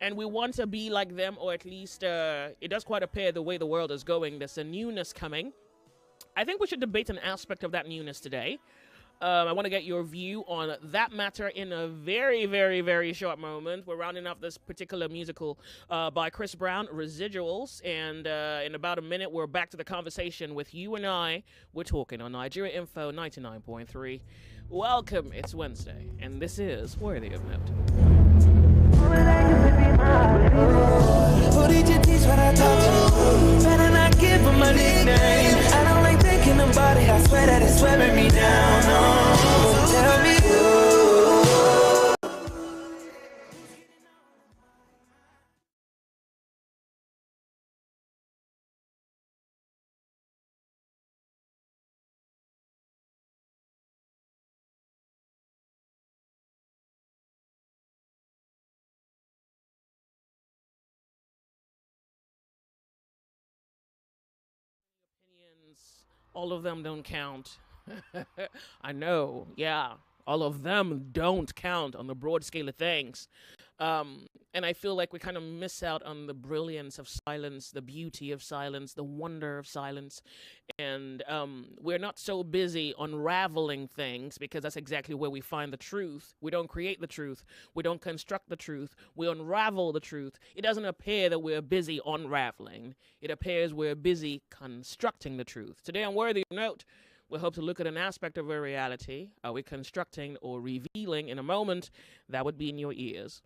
and we want to be like them, or at least it does quite appear the way the world is going, there's a newness coming. I think we should debate an aspect of that newness today. I want to get your view on that matter in a very, very, very short moment. We're rounding up this particular musical by Chris Brown, Residuals. And in about a minute, we're back to the conversation with you and I. We're talking on Nigeria Info 99.3. Welcome. It's Wednesday, and this is Worthy of Note. Who did you teach what I taught you? Better not give him a nickname. I don't like thinking about it. I swear that it's wearing me down. No, tell me who. All of them don't count. I know, yeah. All of them don't count on the broad scale of things. And I feel like we kind of miss out on the brilliance of silence, the beauty of silence, the wonder of silence. And we're not so busy unraveling things, because that's exactly where we find the truth. We don't create the truth. We don't construct the truth. We unravel the truth. It doesn't appear that we're busy unraveling. It appears we're busy constructing the truth. Today on Worthy of Note, we hope to look at an aspect of our reality. Are we constructing or revealing? In a moment, that would be in your ears.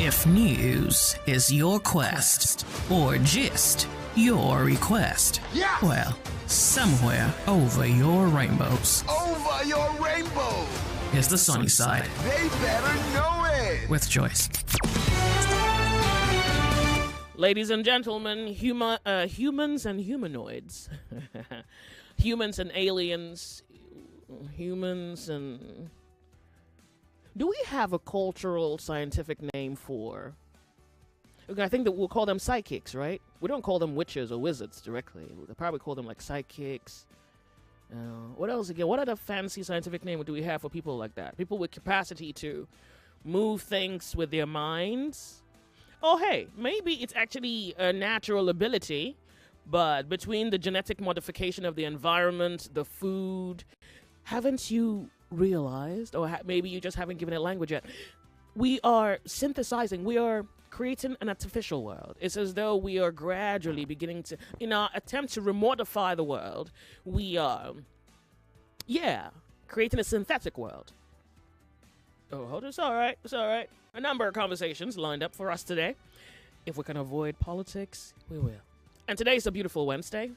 If news is your quest, or gist your request, yes! Well, somewhere over your rainbows. Over your rainbow! Is the sunny side. They better know it! With Joyce. Ladies and gentlemen, humans and humanoids. Humans and aliens. Humans and... Do we have a cultural scientific name for... Okay, I think that we'll call them psychics, right? We don't call them witches or wizards directly. We'll probably call them like psychics. What else again? What other fancy scientific name do we have for people like that? People with capacity to move things with their minds. Oh, hey, maybe it's actually a natural ability, but between the genetic modification of the environment, the food, haven't you realized, or maybe you just haven't given it language yet, we are synthesizing, we are creating an artificial world. It's as though we are gradually beginning to, in our attempt to remodify the world, we are, creating a synthetic world. Oh, hold on, it's all right, it's all right. A number of conversations lined up for us today. If we can avoid politics, we will. And today's a beautiful Wednesday,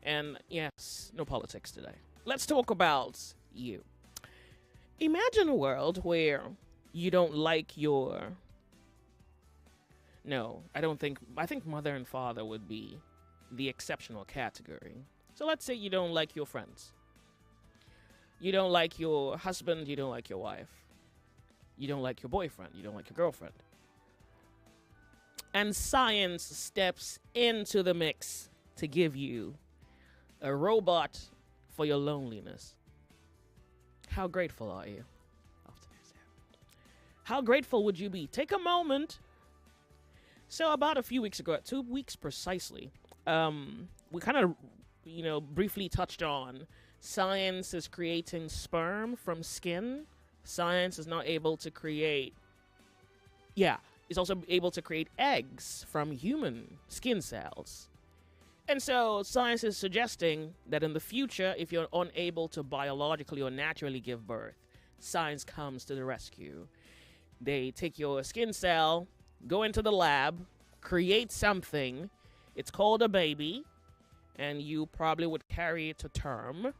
and yes, no politics today. Let's talk about you. Imagine a world where you don't like your... No, I think mother and father would be the exceptional category. So let's say you don't like your friends. You don't like your husband, you don't like your wife. You don't like your boyfriend, you don't like your girlfriend. And science steps into the mix to give you a robot for your loneliness. How grateful are you? How grateful would you be? Take a moment. So about a few weeks ago, 2 weeks precisely, we kind of, briefly touched on science is creating sperm from skin. Science is now able to create, it's also able to create eggs from human skin cells. And so science is suggesting that in the future, if you're unable to biologically or naturally give birth, science comes to the rescue. They take your skin cell, go into the lab, create something. It's called a baby, and you probably would carry it to term,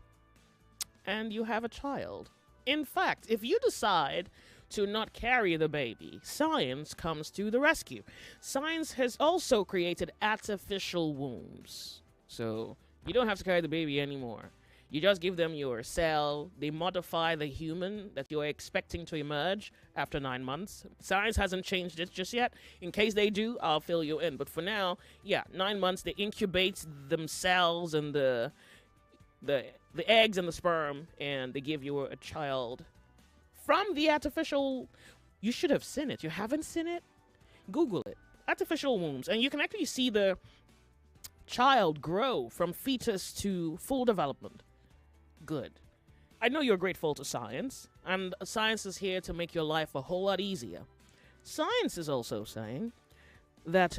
and you have a child. In fact, if you decide to not carry the baby, science comes to the rescue. Science has also created artificial wombs. So you don't have to carry the baby anymore. You just give them your cell. They modify the human that you're expecting to emerge after 9 months. Science hasn't changed it just yet. In case they do, I'll fill you in. But for now, 9 months, they incubate themselves and the eggs and the sperm, and they give you a child from the artificial. You should have seen it. You haven't seen it? Google it. Artificial wombs. And you can actually see the child grow from fetus to full development. Good. I know you're grateful to science, and science is here to make your life a whole lot easier. Science is also saying that,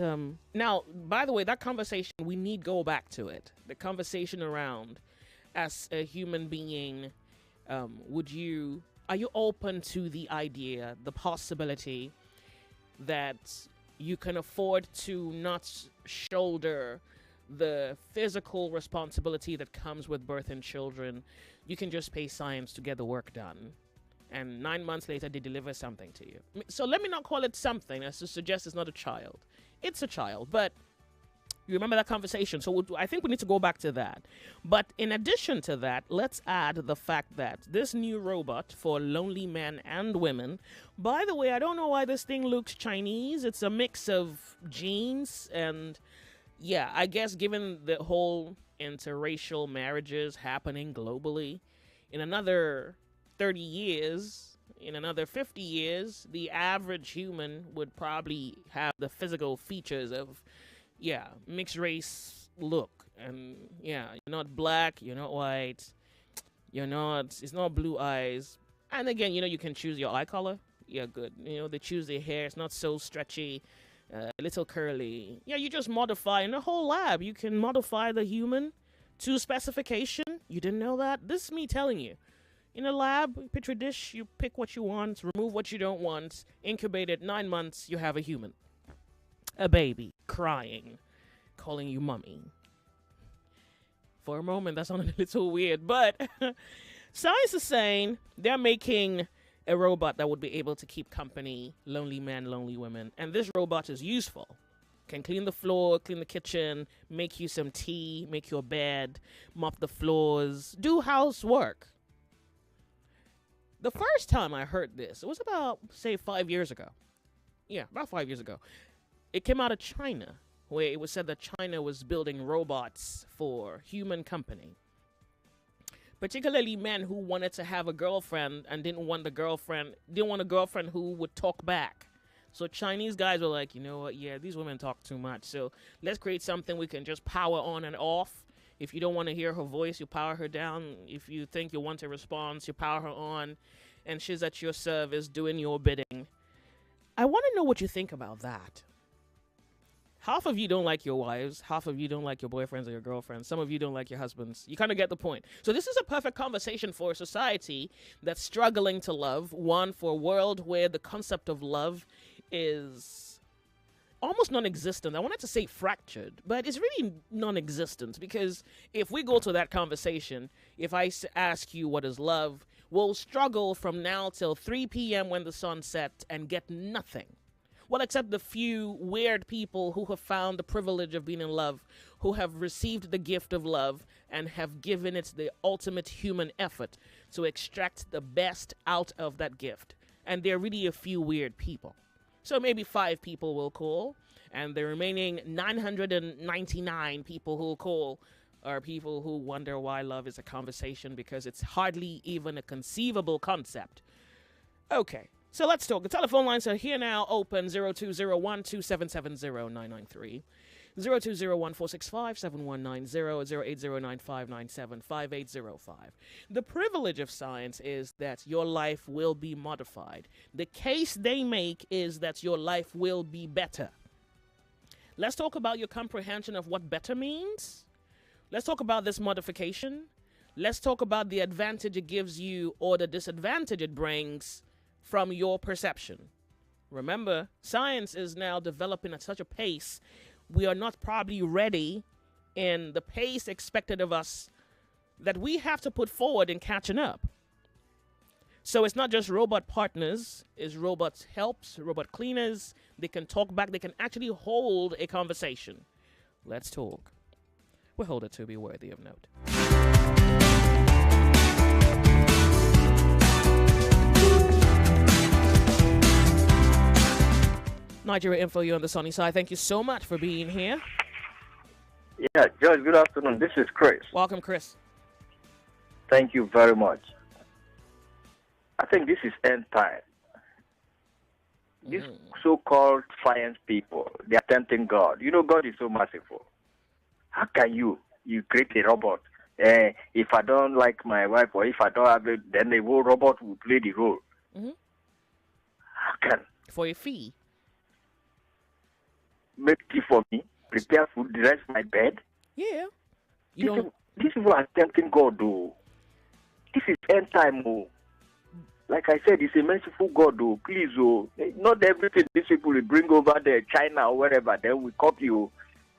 now, by the way, that conversation, we need go back to it. The conversation around, as a human being, are you open to the idea, the possibility that you can afford to not shoulder the physical responsibility that comes with birthing children? You can just pay science to get the work done. And 9 months later, they deliver something to you. So let me not call it something as to suggest it's not a child. It's a child, but you remember that conversation. So I think we need to go back to that. But in addition to that, let's add the fact that this new robot for lonely men and women, by the way, I don't know why this thing looks Chinese. It's a mix of genes and, yeah, I guess given the whole interracial marriages happening globally, in another 30 years, in another 50 years, the average human would probably have the physical features of, yeah, mixed race look. And yeah, you're not black, you're not white, it's not blue eyes. And again, you can choose your eye color. Yeah, good. They choose their hair. It's not so stretchy, a little curly. Yeah, you just modify. In the whole lab, you can modify the human to specification. You didn't know that? This is me telling you. In a lab, petri dish, you pick what you want, remove what you don't want, incubate it, 9 months, you have a human. A baby, crying, calling you mommy. For a moment, that sounded a little weird, but science is saying they're making a robot that would be able to keep company, lonely men, lonely women, and this robot is useful. Can clean the floor, clean the kitchen, make you some tea, make your bed, mop the floors, do housework. The first time I heard this, it was about, say, 5 years ago. Yeah, about 5 years ago. It came out of China, where it was said that China was building robots for human company. Particularly men who wanted to have a girlfriend and didn't want a girlfriend who would talk back. So Chinese guys were like, you know what, yeah, these women talk too much. So let's create something we can just power on and off. If you don't want to hear her voice, you power her down. If you think you want a response, you power her on. And she's at your service doing your bidding. I want to know what you think about that. Half of you don't like your wives. Half of you don't like your boyfriends or your girlfriends. Some of you don't like your husbands. You kind of get the point. So this is a perfect conversation for a society that's struggling to love. One, for a world where the concept of love is almost non-existent. I wanted to say fractured, but it's really non-existent, because if we go to that conversation, if I ask you what is love, we'll struggle from now till 3 p.m. when the sun sets and get nothing. Well, except the few weird people who have found the privilege of being in love, who have received the gift of love and have given it the ultimate human effort to extract the best out of that gift. And there are really a few weird people. So maybe 5 people will call, and the remaining 999 people who will call are people who wonder why love is a conversation, because it's hardly even a conceivable concept. Okay, so let's talk. The telephone lines are here now, open 0201-2770-993, 0201-465-7190, 08095975805. The privilege of science is that your life will be modified. The case they make is that your life will be better. Let's talk about your comprehension of what better means. Let's talk about this modification. Let's talk about the advantage it gives you or the disadvantage it brings from your perception. Remember, science is now developing at such a pace, we are not probably ready in the pace expected of us that we have to put forward in catching up. So it's not just robot partners, it's robot helps, robot cleaners. They can talk back, they can actually hold a conversation. Let's talk. We'll hold it to be worthy of note. Nigeria Info, you on the sunny side. Thank you so much for being here. Yeah, George, good afternoon. This is Chris. Welcome, Chris. Thank you very much. I think this is end time. These so-called science people, they are tempting God. You know, God is so merciful. How can you create a robot? If I don't like my wife or if I don't have it, then the whole robot will play the role. Mm-hmm. How can? For a fee. Make tea for me, prepare food, dress my bed. Yeah. These people are tempting God, though. This is end time, oh. Like I said, it's a merciful God, though. Please, oh. Not everything these people will bring over there, China or wherever, then we copy, oh.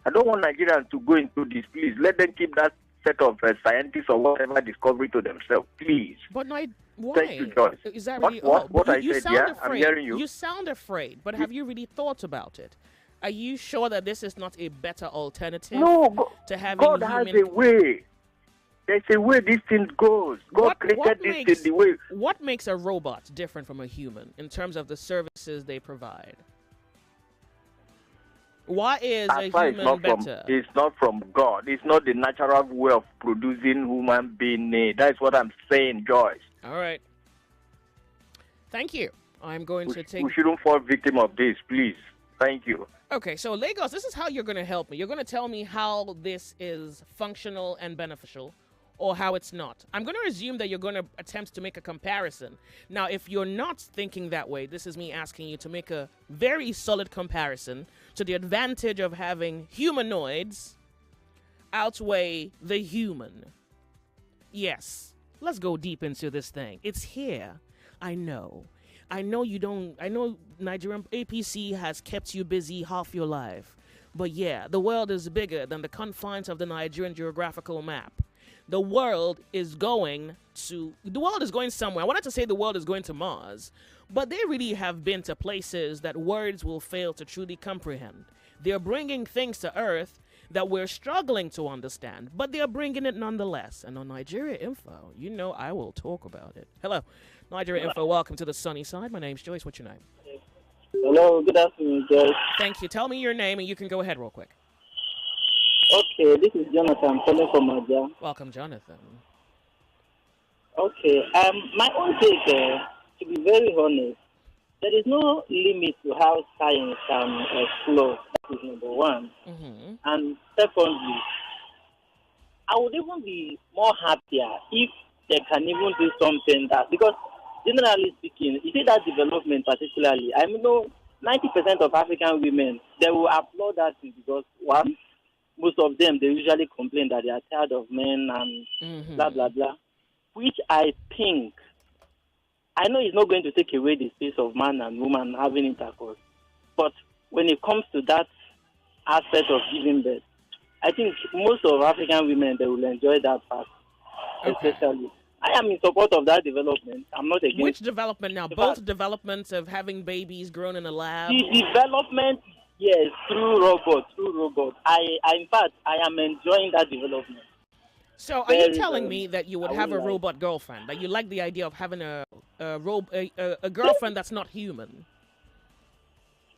I don't want Nigerians to go into this. Please, let them keep that set of scientists or whatever discovery to themselves, please. But why? Thank you, Joyce. Is that really? What I said, yeah? Afraid. I'm hearing you. You sound afraid, but have you really thought about it? Are you sure that this is not a better alternative to having God has a way. There's a way this thing goes. God created this thing the way. What makes a robot different from a human in terms of the services they provide? Why is a human better? It's not from God. It's not the natural way of producing human being. That's what I'm saying, Joyce. All right. Thank you. I'm going to take... We shouldn't fall victim of this, please. Thank you. Okay, so Lagos, this is how you're going to help me. You're going to tell me how this is functional and beneficial or how it's not. I'm going to assume that you're going to attempt to make a comparison. Now, if you're not thinking that way, this is me asking you to make a very solid comparison to the advantage of having humanoids outweigh the human. Yes, let's go deep into this thing. It's here. I know you don't. I know Nigerian APC has kept you busy half your life. But yeah, the world is bigger than the confines of the Nigerian geographical map. The world is going somewhere. I wanted to say the world is going to Mars, but they really have been to places that words will fail to truly comprehend. They're bringing things to Earth that we're struggling to understand, but they're bringing it nonetheless. And on Nigeria Info, you know I will talk about it. Hello, Nigeria Info, welcome to the sunny side. My name's Joyce. What's your name? Hello, good afternoon, Joyce. Thank you. Tell me your name and you can go ahead real quick. Okay, this is Jonathan calling from Aja. Welcome, Jonathan. Okay, my own take, to be very honest, there is no limit to how science can explore. That is number one. Mm-hmm. And secondly, I would even be more happier if they can even do something that, because generally speaking, you see that development particularly, I know 90% of African women, they will applaud that because, one, most of them, they usually complain that they are tired of men and blah, blah, blah, which I think, I know it's not going to take away the space of man and woman having intercourse, but when it comes to that aspect of giving birth, I think most of African women, they will enjoy that part, especially. I am in support of that development. I'm not against. Which development now? Both developments of having babies grown in a lab? The development, yes, through robots. In fact, I am enjoying that development. So are you telling me that you would have a robot girlfriend? That you like the idea of having a girlfriend that's not human?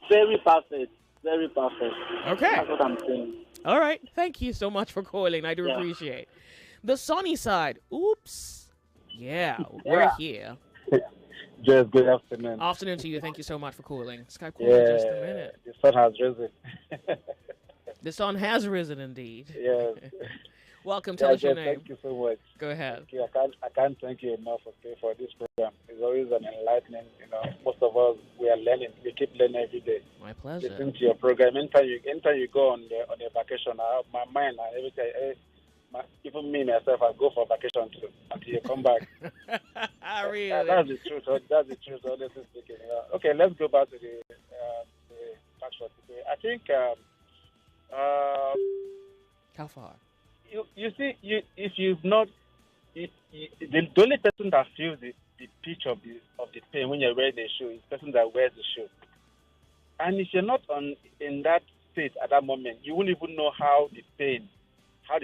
Very perfect. Very perfect. Okay. That's what I'm saying. All right. Thank you so much for calling. I do appreciate. The sunny side. Oops. Yeah, we're here. Just good afternoon. Afternoon to you. Thank you so much for calling. Sky, call in just a minute. The sun has risen. The sun has risen indeed. Yes. Welcome. Tell us your name. Thank you so much. Go ahead. I can't thank you enough for this program. It's always an enlightening. Most of us, we are learning. We keep learning every day. My pleasure. Listen to your program. Anytime you go on the vacation, my mind and everything. Even me myself, I go for vacation too until you come back. Really? That's the truth. That's the truth. Honestly speaking. Okay, let's go back to the facts for today. I think. How far? You see, if you've not, the only person that feels the pitch of the pain when you're wearing the shoe is the person that wears the shoe. And if you're not in that state at that moment, you won't even know how the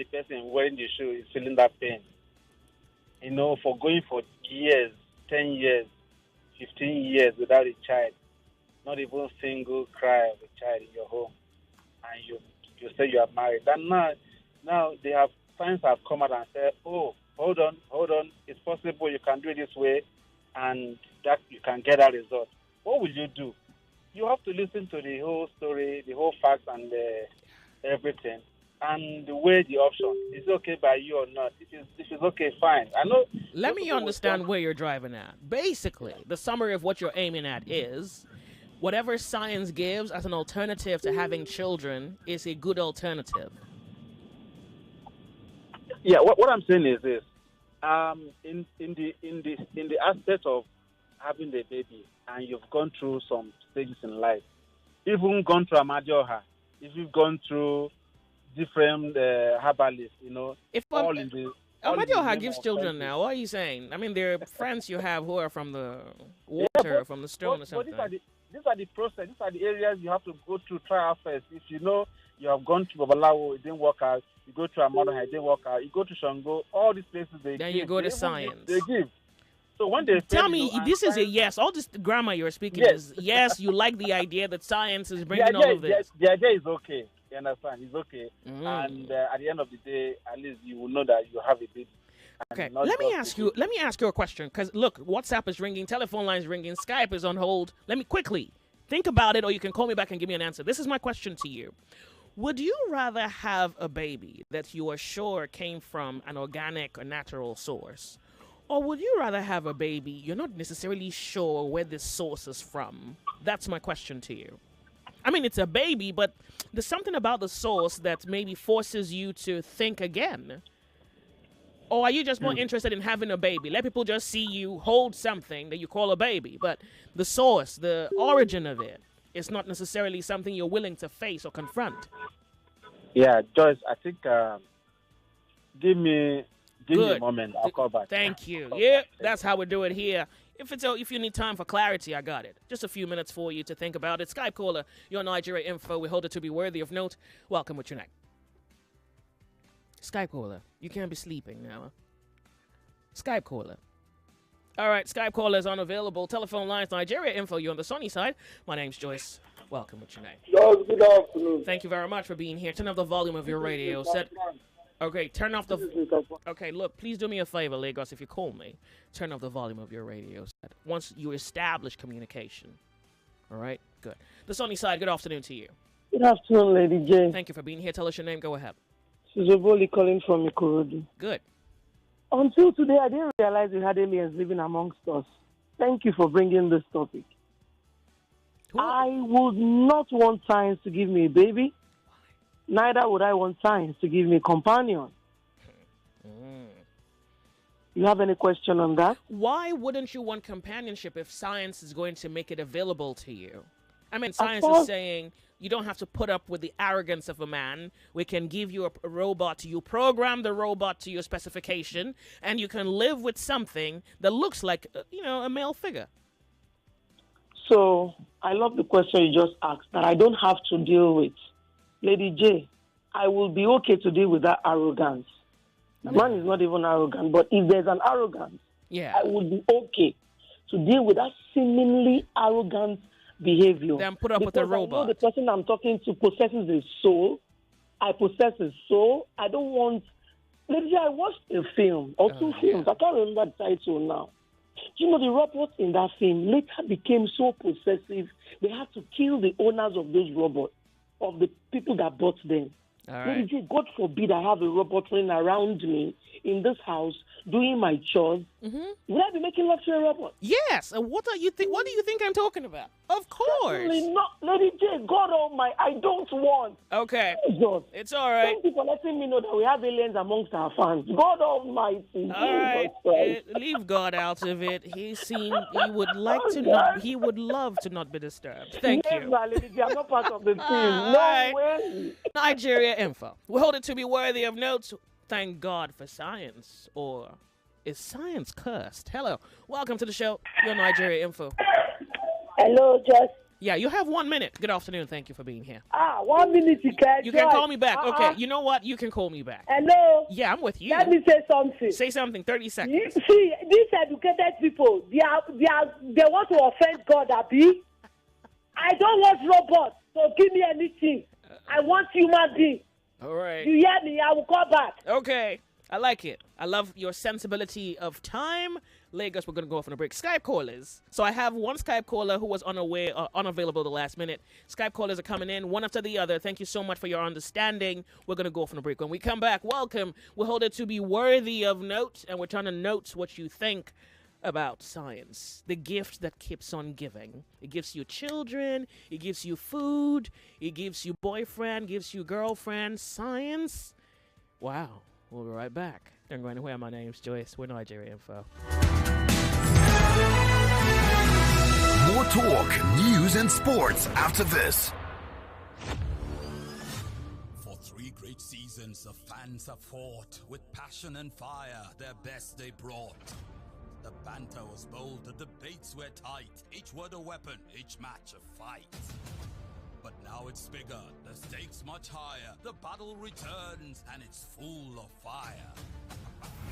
person wearing the shoe is feeling that pain. For going for years, 10 years, 15 years without a child, not even a single cry of a child in your home, and you say you are married. And now science have come out and said, oh, hold on, it's possible you can do it this way, and that you can get that result. What will you do? you have to listen to the whole story, the whole facts, and everything, and weigh the option. Is it okay by you or not? If it's okay, fine. I know. Let me understand where you're driving at. Basically, the summary of what you're aiming at is whatever science gives as an alternative to having children is a good alternative. Yeah, what I'm saying is this: in the aspect of having the baby, and you've gone through some stages in life, even gone through Amadioha, if you've gone through different herbalists, If all in the. Amadioha gives children now. What are you saying? I mean, there are friends you have who are from the water, from the stone or something. But these are the process. These are the areas you have to go through trial first. If you know you have gone to Babalawo, it didn't work out. You go to Amadoha, it didn't work out. You go to Shango, all these places they then give. You go to science. They give. So when they tell me, this is a yes. All this grammar you're speaking is yes. You like the idea that science is bringing all of this. The idea is okay. You understand? It's okay. And at the end of the day, at least you will know that you have a baby. Okay, let me ask you a question, because look, WhatsApp is ringing, telephone lines ringing, Skype is on hold. Let me quickly think about it, or you can call me back and give me an answer. This is my question to you. Would you rather have a baby that you are sure came from an organic or natural source, or would you rather have a baby you're not necessarily sure where this source is from? That's my question to you. I mean, it's a baby, but there's something about the source that maybe forces you to think again. Or are you just more interested in having a baby? Let people just see you hold something that you call a baby, but the source, the origin of it, is not necessarily something you're willing to face or confront. Yeah, Joyce, I think give me a moment. I'll call back. Thank you. Yeah, that's how we do it here. If you need time for clarity, I got it. Just a few minutes for you to think about it. Skype caller, your Nigeria info. We hold it to be worthy of note. Welcome with your name. Skype caller, you can't be sleeping now. Skype caller. All right, Skype caller is unavailable. Telephone lines, Nigeria info. You're on the sunny side. My name's Joyce. Welcome with your name. Joyce, good afternoon. Thank you very much for being here. Turn up the volume of your radio set. Okay, turn off the. Okay, look, please do me a favor, Lagos. If you call me, turn off the volume of your radio set once you establish communication. All right, good. The sunny side. Good afternoon to you. Good afternoon, Lady J. Thank you for being here. Tell us your name. Go ahead. Suzoboli calling from Ikorodu. Good. Until today, I didn't realize we had aliens living amongst us. Thank you for bringing this topic. I would not want science to give me a baby. Neither would I want science to give me a companion. You have any question on that? Why wouldn't you want companionship if science is going to make it available to you? I mean, science is saying you don't have to put up with the arrogance of a man. We can give you a robot. You program the robot to your specification, and you can live with something that looks like, a male figure. So, I love the question you just asked that I don't have to deal with. Lady J, I will be okay to deal with that arrogance. The man is not even arrogant, but if there's an arrogance, I would be okay to deal with that seemingly arrogant behavior. Then put up with a robot. I know the person I'm talking to possesses a soul. I possess a soul. I don't want. Lady J, I watched a film or two films. I can't remember the title now. You know, the robots in that film later became so possessive, they had to kill the owners of those robots, of the people that bought them. Right. God forbid I have a robot running around me in this house doing my chores. Would I be making love to a robot? Yes. And what do you think I'm talking about? Of course. Certainly not. Lady J, God Almighty, I don't want. Okay. Jesus. It's all right. Thank you for letting me know that we have aliens amongst our fans. God Almighty. All right. Leave God out of it. He would love to not be disturbed. Thank you. Lady J, I'm not part of the team. Way. Nigeria info. We hold it to be worthy of notes. Thank God for science. Or is science cursed? Hello. Welcome to the show. Your Nigeria info. Hello, Joyce. Yeah, you have 1 minute. Good afternoon. Thank you for being here. 1 minute, you can. You can call me back. Okay, you know what? You can call me back. Hello. Yeah, I'm with you. Let me say something. Say something. 30 seconds. You see, these educated people, they want to offend God, Abi. I don't want robots, so give me anything. I want human beings. All right. You hear me? I will call back. Okay. I like it. I love your sensibility of time. Lagos, we're going to go off on a break. Skype callers. So I have one Skype caller who was unavailable the last minute. Skype callers are coming in one after the other. Thank you so much for your understanding. We're going to go off on a break. When we come back, welcome. We hold it to be worthy of note, and we're trying to note what you think about science, the gift that keeps on giving. It gives you children, it gives you food, it gives you boyfriend, gives you girlfriend. Science. Wow. We'll be right back. Don't go anywhere. My name's Joyce. We're Nigeria Info. More talk, news, and sports after this. For 3 great seasons, the fans have fought with passion and fire. Their best they brought. The banter was bold, the debates were tight. Each word a weapon, each match a fight. But now it's bigger, the stakes much higher. The battle returns, and it's full of fire.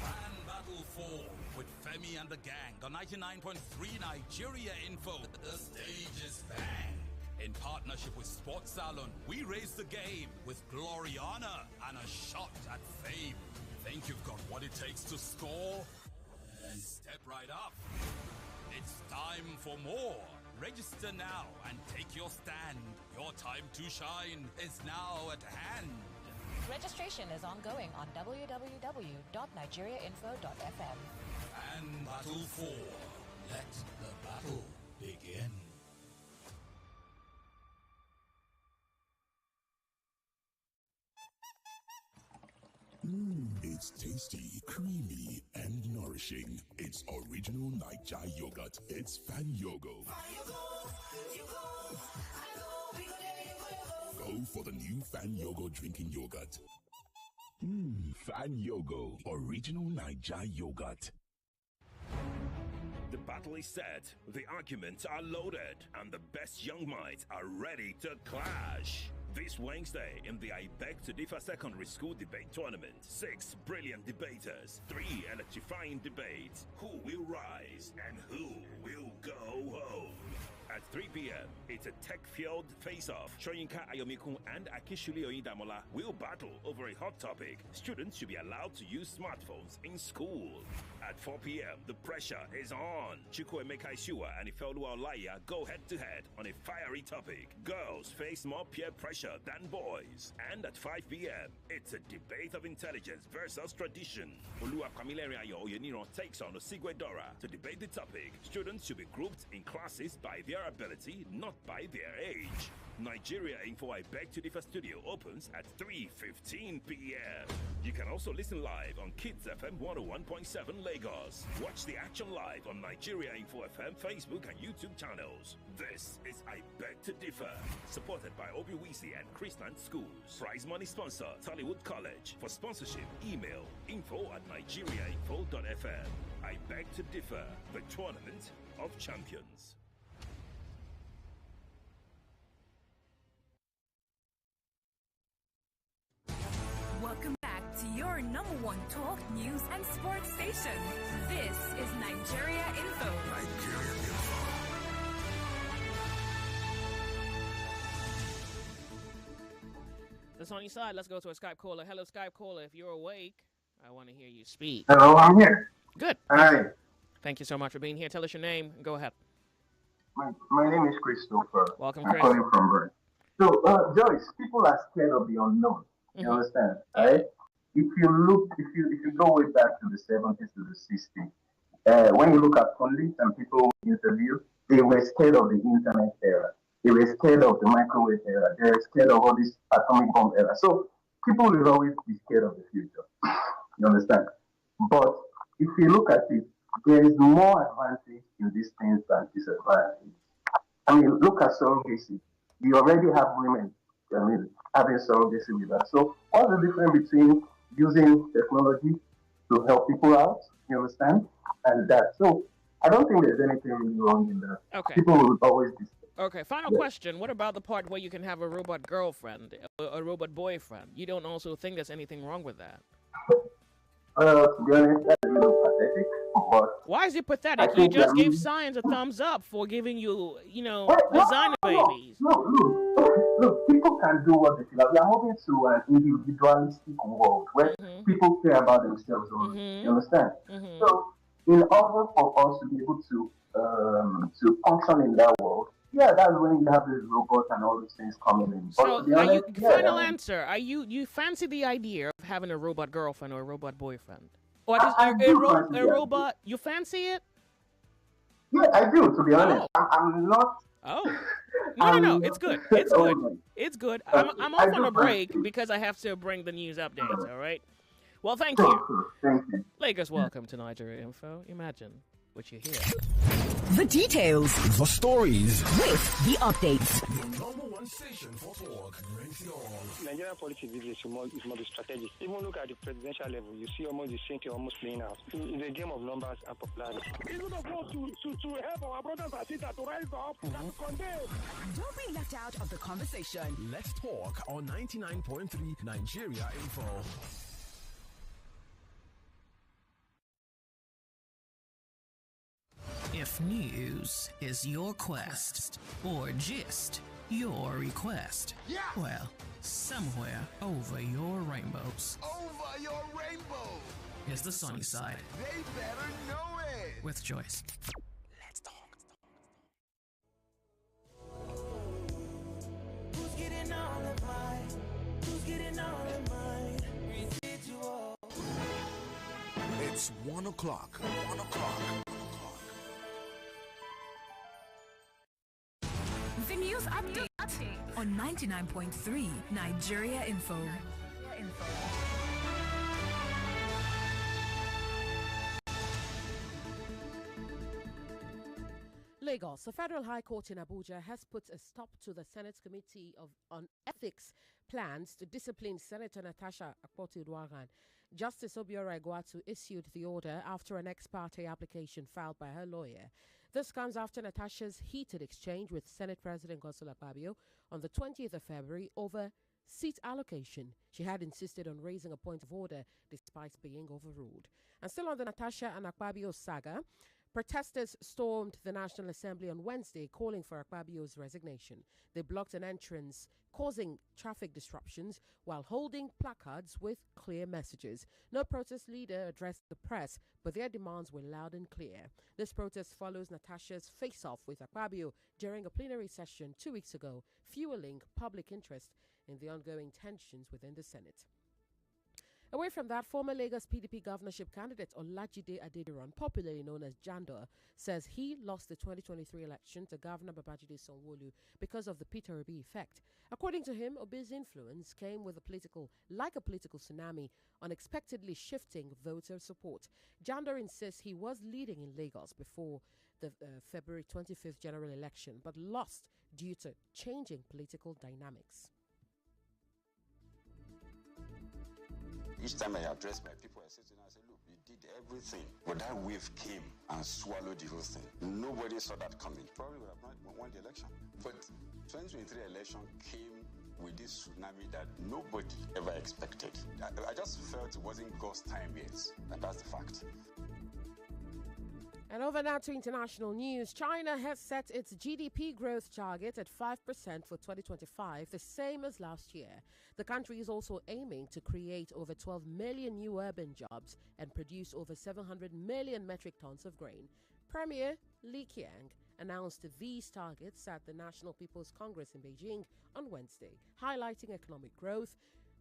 Grand Battle 4 with Femi and the gang on 99.3 Nigeria Info. The stage is bang. In partnership with Sports Salon, we raise the game with glory, honor, and a shot at fame. Think you've got what it takes to score? Then step right up. It's time for more. Register now and take your stand. Your time to shine is now at hand. Registration is ongoing on www.nigeriainfo.fm. And Battle 4. Let the battle begin. It's tasty, creamy, and nourishing. It's original Niger yogurt. It's Fan Yogo. Go for the new Fan Yogo drinking yogurt. Fan Yogo, original Niger yogurt. The battle is set, the arguments are loaded, and the best young minds are ready to clash. This Wednesday in the I Beg to Differ Secondary School Debate Tournament, 6 brilliant debaters, 3 electrifying debates. Who will rise and who will go home? At 3 p.m., it's a tech-fueled face-off. Shoyinka Ayomikun and Akishuli Oyidamola will battle over a hot topic. Students should be allowed to use smartphones in school. At 4 p.m., the pressure is on. Chukwuemeka Ishiwa and Ifeoluwa Olaiya go head-to-head on a fiery topic. Girls face more peer pressure than boys. And at 5 p.m., it's a debate of intelligence versus tradition. Oluwakamileri Ayo Oyeniro takes on Osigwe Dora to debate the topic. Students should be grouped in classes by their ability, not by their age. Nigeria Info I Beg to Differ Studio opens at 3:15 p.m. You can also listen live on Kids FM 101.7 Lagos. Watch the action live on Nigeria Info FM Facebook and YouTube channels. This is I Beg to Differ, supported by Obiwisi and Christian Schools. Prize money sponsor, Tollywood College. For sponsorship, email info@nigeriainfo.fm. I Beg to Differ, the tournament of champions. Welcome back to your #1 talk, news, and sports station. This is Nigeria Info. Nigeria Info. That's on your side. Let's go to a Skype caller. Hello, Skype caller. If you're awake, I want to hear you speak. Hello, I'm here. Good. Hi. Thank you so much for being here. Tell us your name. Go ahead. My name is Christopher. Welcome, I'm Chris. calling from Bern. So, Joyce, people are scared of the unknown. You understand, right? If you go way back to the 70s to the 60s, when you look at pundits and people who interview, they were scared of the internet era. They were scared of the microwave era. They were scared of all this atomic bomb era. So people will always be scared of the future. You understand? But if you look at it, there is more advantage in these things than disadvantage. I mean, look at surrogacy. You already have women, having surrogacy with us. So what's the difference between using technology to help people out, you understand, and that? So I don't think there's anything really wrong in that. Okay. People will always be scared. Okay, final question. What about the part where you can have a robot girlfriend, a robot boyfriend? You don't also think there's anything wrong with that? To be honest, that's a little pathetic. But why is it pathetic? You just gave science a thumbs up for giving you, designer babies. No, look, people can do what they feel. We are moving to an individualistic world where people care about themselves only. You understand? So, in order for us to be able to function in that world, yeah, that's when you have these robots and all these things coming in. But So, to be honest, final answer: Are you fancy the idea of having a robot girlfriend or a robot boyfriend, or just a robot? You fancy it? Yeah, I do. To be honest, I'm not. Oh. No. It's good. It's good. It's good. I'm off on a break because I have to bring the news updates. All right. Well, thank you. Thank you. Lagos, welcome to Nigeria Info. Imagine what you hear. The details. The stories. With the updates. Your number one station for talk brings you all. Nigerian politics is more be strategic. Even look at the presidential level, you see almost the same thing almost playing out. It's a game of numbers and popularity. Even though to help our brothers and sisters to rise up and to condemn. Don't be left out of the conversation. Let's talk on 99.3 Nigeria Info. If news is your quest, or gist your request, well, somewhere over your rainbows. Over your rainbow. Is the sunny side. They better know it. With Joyce. Let's talk. Who's getting all of mine? Who's getting all of mine? Residual. It's 1 o'clock. 1 o'clock. The news update on 99.3 Nigeria Info. Lagos, the Federal High Court in Abuja has put a stop to the Senate Committee on Ethics plans to discipline Senator Natasha Akpoti-Uduaghan. Justice Obiora Egwatu issued the order after an ex parte application filed by her lawyer. This comes after Natasha's heated exchange with Senate President Godswill Akpabio on the 20th of February over seat allocation. She had insisted on raising a point of order despite being overruled. And still on the Natasha and Akpabio saga, protesters stormed the National Assembly on Wednesday calling for Akpabio's resignation. They blocked an entrance, causing traffic disruptions while holding placards with clear messages. No protest leader addressed the press, but their demands were loud and clear. This protest follows Natasha's face-off with Akpabio during a plenary session 2 weeks ago, fueling public interest in the ongoing tensions within the Senate. Away from that, former Lagos PDP governorship candidate Olajide Adediran, popularly known as Jandor, says he lost the 2023 election to Governor Babajide Sanwo-Olu because of the Peter Obi effect. According to him, Obi's influence came with a political tsunami, unexpectedly shifting voter support. Jandor insists he was leading in Lagos before the February 25th general election, but lost due to changing political dynamics. Each time I address my people, I say to them, I say, look, you did everything. But that wave came and swallowed the whole thing. Nobody saw that coming. Probably would have not won the election. But 2023 election came with this tsunami that nobody ever expected. I just felt it wasn't God's time yet. And that's the fact. And over now to international news. China has set its GDP growth target at 5% for 2025, the same as last year. The country is also aiming to create over 12 million new urban jobs and produce over 700 million metric tons of grain. Premier Li Qiang announced these targets at the National People's Congress in Beijing on Wednesday, highlighting economic growth,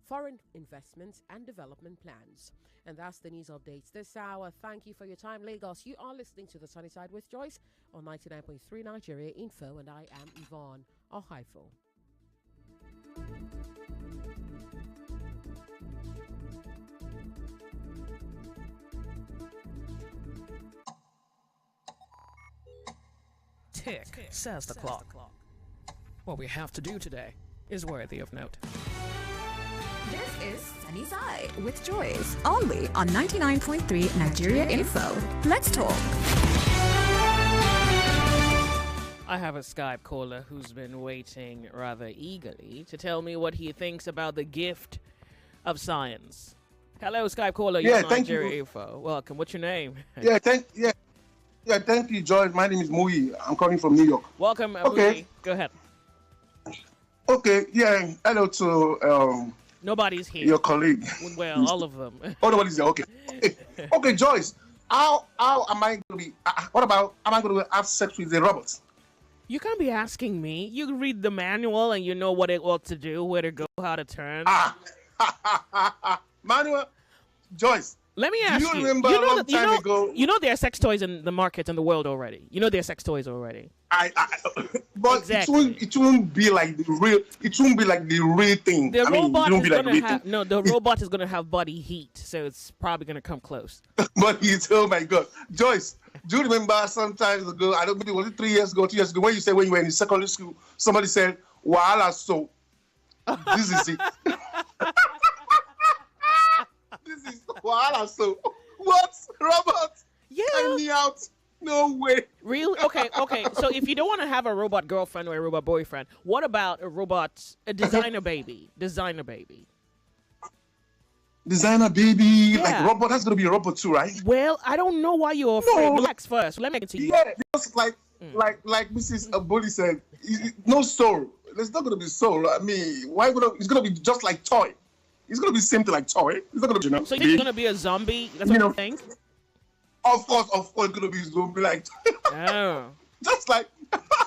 foreign investments and development plans. And that's the news updates this hour. Thank you for your time, Lagos. You are listening to The Sunny Side with Joyce on 99.3 Nigeria Info, and I am Yvonne Ohaifo. Tick, says the clock. What we have to do today is worthy of note. This is Sunny Side with Joyce, only on 99.3 Nigeria Info. Let's talk. I have a Skype caller who's been waiting rather eagerly to tell me what he thinks about the gift of science. Hello, Skype caller. Yeah, you're thank Nigeria you. Info. Welcome. What's your name? Thank you, George. My name is Mui. I'm calling from New York. Welcome, Okay. Mui. Go ahead. Okay, yeah. Hello to Nobody's here. your colleague. Well, all of them. Oh, nobody's there. Okay. Okay, Joyce. How am I going to be? What about? Am I going to have sex with the robots? You can't be asking me. You read the manual and you know what it ought to do, where to go, how to turn. Manuel, Joyce. Let me ask you. You remember a long time ago? You know there are sex toys in the market in the world already. You know there are sex toys already. But Exactly. it won't be like the real. It won't be like the real thing. The robot is like gonna have the robot is gonna have body heat, so it's probably gonna come close. But it's, oh my God, Joyce. Do you remember sometimes ago? I don't know, was it 3 years ago, 2 years ago, when you said when you were in secondary school, somebody said, "Wahala so." This is it. This is wahala so. What, Robert? Yeah. Find me out. No way. Really? Okay. So if you don't want to have a robot girlfriend or a robot boyfriend, what about a designer baby? Designer baby. Designer baby, like Yeah. robot. That's gonna be a robot too, right? Well, I don't know why you're afraid. Relax first. Let me get to you. Yeah, just like Mrs. Aboli said, no soul. There's not gonna be soul. I mean, why would it's gonna be just like toy? It's gonna be same thing like toy. It's not gonna be, So you think it's gonna be a zombie? That's what you think? Of course, it's gonna be zombie like. Oh. Just like.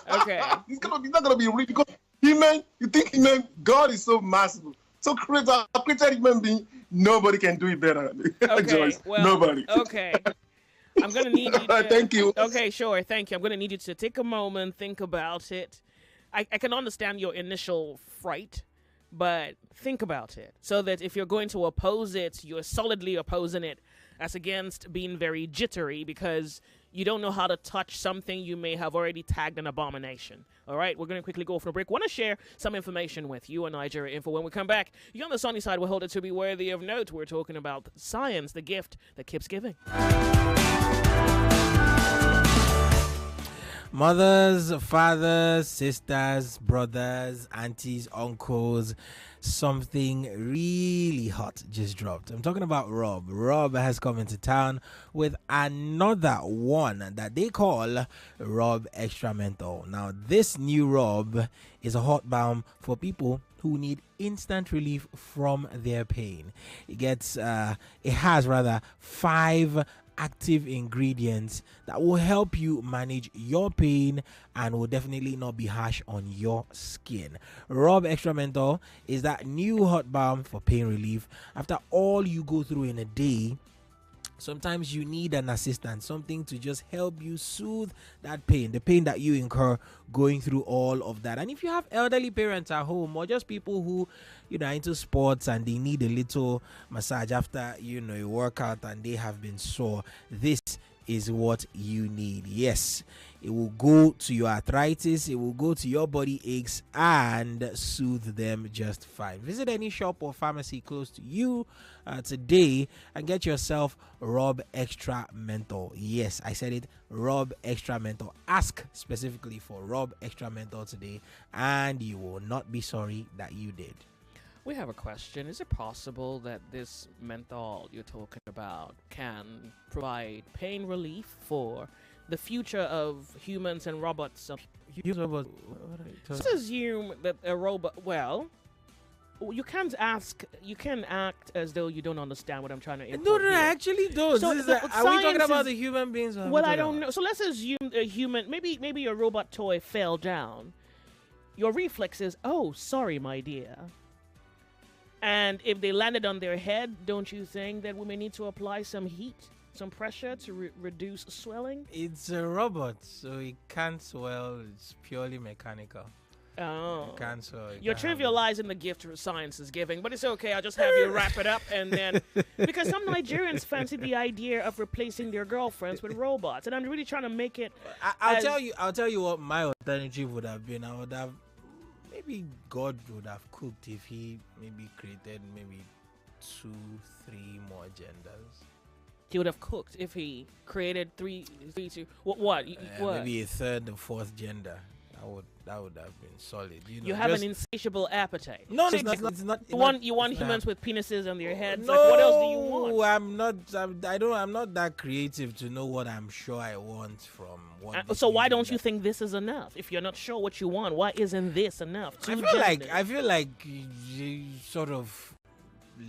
Okay. It's not gonna be real because human. You think human? God is so massive. So created human being. Nobody can do it better. Okay. Joyce, Well, nobody. Okay. I'm gonna need you to, Thank you. Okay, sure, thank you. I'm gonna need you to take a moment, think about it. I can understand your initial fright, but think about it. So that if you're going to oppose it, you're solidly opposing it as against being very jittery because you don't know how to touch something you may have already tagged an abomination. All right, we're going to quickly go for a break. Want to share some information with you on Nigeria Info. When we come back, you on the sunny side will hold it to be worthy of note. We're talking about science, the gift that keeps giving. Mothers, fathers, sisters, brothers, aunties, uncles, something really hot just dropped. I'm talking about Rob. Rob has come into town with another one that they call Rob Extra Menthol. Now, this new Rob is a hot balm for people who need instant relief from their pain. It has 5 active ingredients that will help you manage your pain and will definitely not be harsh on your skin. Rob Extra Menthol is that new hot balm for pain relief. After all you go through in a day, sometimes you need an assistant, something to just help you soothe that pain, the pain that you incur going through all of that. And if you have elderly parents at home or just people who are into sports and they need a little massage after a workout and they have been sore, this is what you need. Yes, it will go to your arthritis, it will go to your body aches and soothe them just fine. Visit any shop or pharmacy close to you today and get yourself Rob Extra Menthol. Yes, I said it, Rob Extra Menthol. Ask specifically for Rob Extra Menthol today and you will not be sorry that you did. We have a question. Is it possible that this menthol you're talking about can provide pain relief for the future of humans and robots? Let's assume that a robot, well, you can't act as though you don't understand what I'm trying to import. No, I actually don't. So are we talking about the human beings? Well, I don't know. So let's assume a human, maybe a robot toy fell down. Your reflex is, oh, sorry, my dear. And if they landed on their head, don't you think that we may need to apply some heat, some pressure to reduce swelling? It's a robot, so it can't swell. It's purely mechanical. Oh. It can't swell. You're trivializing the gift science is giving, but it's okay. I'll just have you wrap it up and then... Because some Nigerians fancy the idea of replacing their girlfriends with robots, and I'm really trying to make it... I'll tell you what my alternative would have been. I would have... Maybe God would have cooked if he maybe created maybe 2-3 more genders. He would have cooked if he created three. What? Maybe a third or fourth gender. That would have been solid. You have an insatiable appetite. No, so it's not. You want humans with penises on their heads. No, like, what else do you want? I'm not that creative to know what I'm sure I want from what. So why don't you think this is enough? If you're not sure what you want, why isn't this enough? I feel like you sort of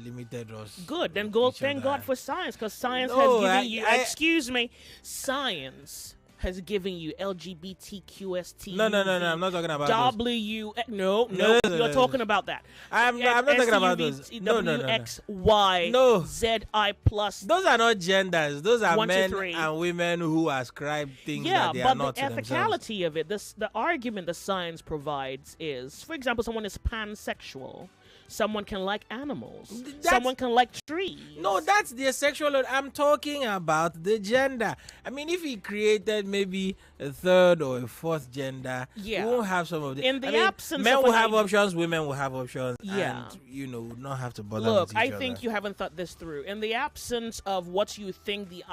limited us. Good. Then thank God for science, because science has given you. Excuse me, science has given you LGBTQST. No. I'm not talking about W. No. You're talking about that. I'm not talking about those. No. WXY. No. ZI plus. Those are not genders. Those are men and women who ascribe things that they are not to themselves. Yeah, but the ethicality of it, the argument the science provides is, for example, someone is pansexual. Someone can like animals. Someone can like trees. No, that's their sexual. I'm talking about the gender. I mean, if he created maybe a third or a fourth gender, we won't have some of the. In the absence men of will have options, women will have options. Yeah. And, not have to bother Look, with I each think other. you haven't thought this through. In the absence of what you think the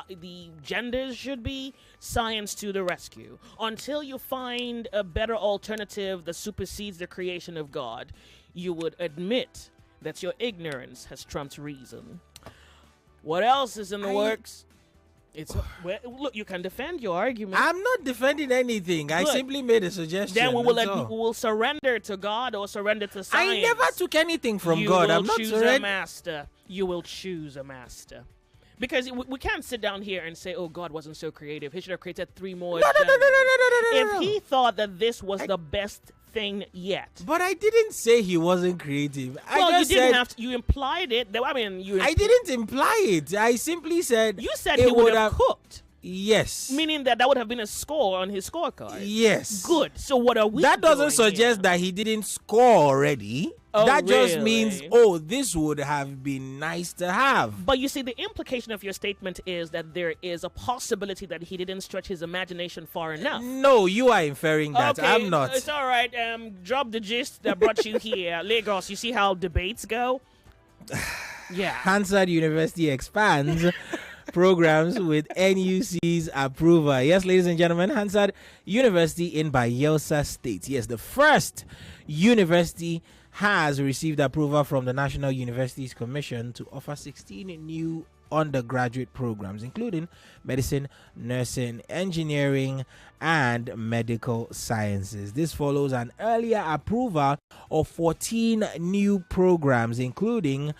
genders should be, science to the rescue. Until you find a better alternative that supersedes the creation of God, you would admit that your ignorance has trumped reason. What else is in the works? Look, you can defend your argument. I'm not defending anything. Good. I simply made a suggestion. Then we will surrender to God or surrender to science. I never took anything from God. I'm not master. You will choose a master. Because we can't sit down here and say, oh, God wasn't so creative. He should have created 3 more. No. If he thought that this was the best thing yet. But I didn't say he wasn't creative. You didn't have to. You implied it. I didn't imply it. I simply said. You said he would have cooked. Yes. Meaning that would have been a score on his scorecard. Yes. Good. So what are we That doesn't doing suggest here? that he didn't score already. Oh, that just really? means, this would have been nice to have. But you see, the implication of your statement is that there is a possibility that he didn't stretch his imagination far enough. No, you are inferring that. Okay, I'm not. It's all right. Drop the gist that brought you here. Lagos, you see how debates go? Yeah. Hansard University expands programs with NUC's approval. Yes, ladies and gentlemen, Hansard University in Bayelsa State. Yes, the first university has received approval from the National Universities Commission to offer 16 new undergraduate programs, including medicine, nursing, engineering, and medical sciences. This follows an earlier approval of 14 new programs, including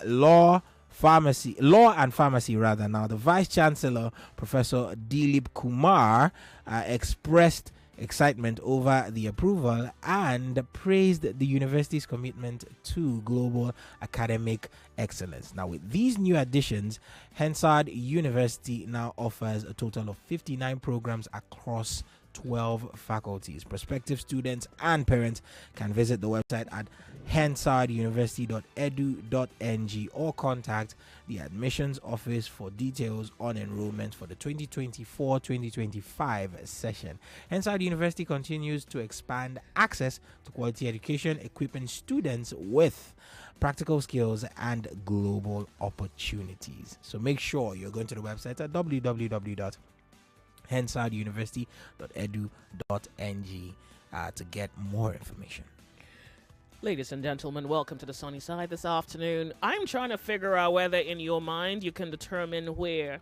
law and pharmacy. Now, the Vice Chancellor, Professor Dilip Kumar, expressed excitement over the approval and praised the university's commitment to global academic excellence. Now, with these new additions, Hansard University now offers a total of 59 programs across 12 faculties. Prospective students and parents can visit the website at hansarduniversity.edu.ng or contact the admissions office for details on enrollment for the 2024-2025 session. Hansard University continues to expand access to quality education, equipping students with practical skills and global opportunities. So make sure you're going to the website at www.hansarduniversity.edu.ng to get more information. Ladies and gentlemen, welcome to the sunny side this afternoon. I'm trying to figure out whether in your mind you can determine where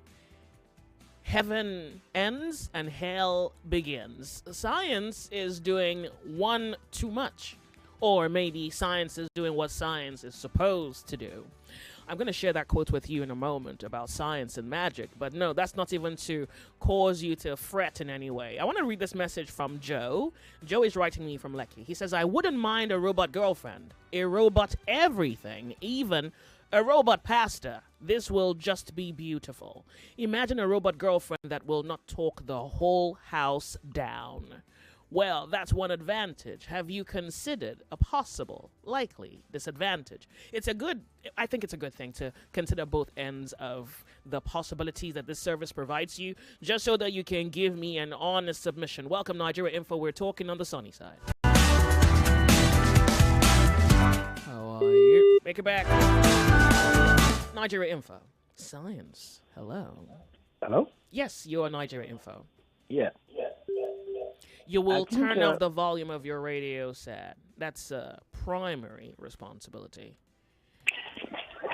heaven ends and hell begins. Science is doing one too much, or maybe science is doing what science is supposed to do. I'm going to share that quote with you in a moment about science and magic, but no, that's not even to cause you to fret in any way. I want to read this message from Joe. Joe is writing me from Lekki. He says, I wouldn't mind a robot girlfriend, a robot everything, even a robot pastor. This will just be beautiful. Imagine a robot girlfriend that will not talk the whole house down. Well, that's one advantage. Have you considered a possible, likely disadvantage? I think it's a good thing to consider both ends of the possibilities that this service provides you, just so that you can give me an honest submission. Welcome, Nigeria Info. We're talking on the sunny side. How are you? Make it back. Nigeria Info. Science. Hello. Hello? Yes, you're Nigeria Info. Yeah. You will think, turn off the volume of your radio set. That's a primary responsibility.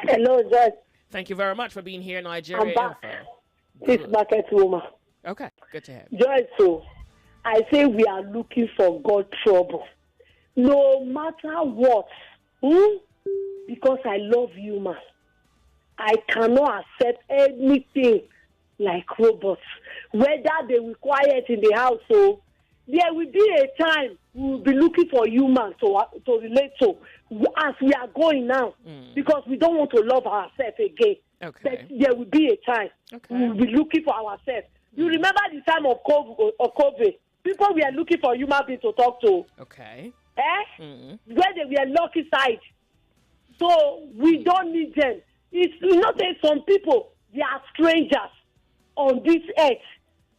Hello, Joyce. Thank you very much for being here, Nigeria I'm back. Info. It's Market Woman. Okay, good to have you. Joyce, so I say we are looking for God trouble. No matter what. Because I love you, man. I cannot accept anything like robots. Whether they will quiet in the house, so there will be a time we will be looking for humans to relate to as we are going now. Because we don't want to love ourselves again. Okay. But there will be a time we will be looking for ourselves. You remember the time of COVID? People were looking for human beings to talk to. Okay. Where they were lucky side. So we don't need them. It's not that some people, they are strangers on this earth.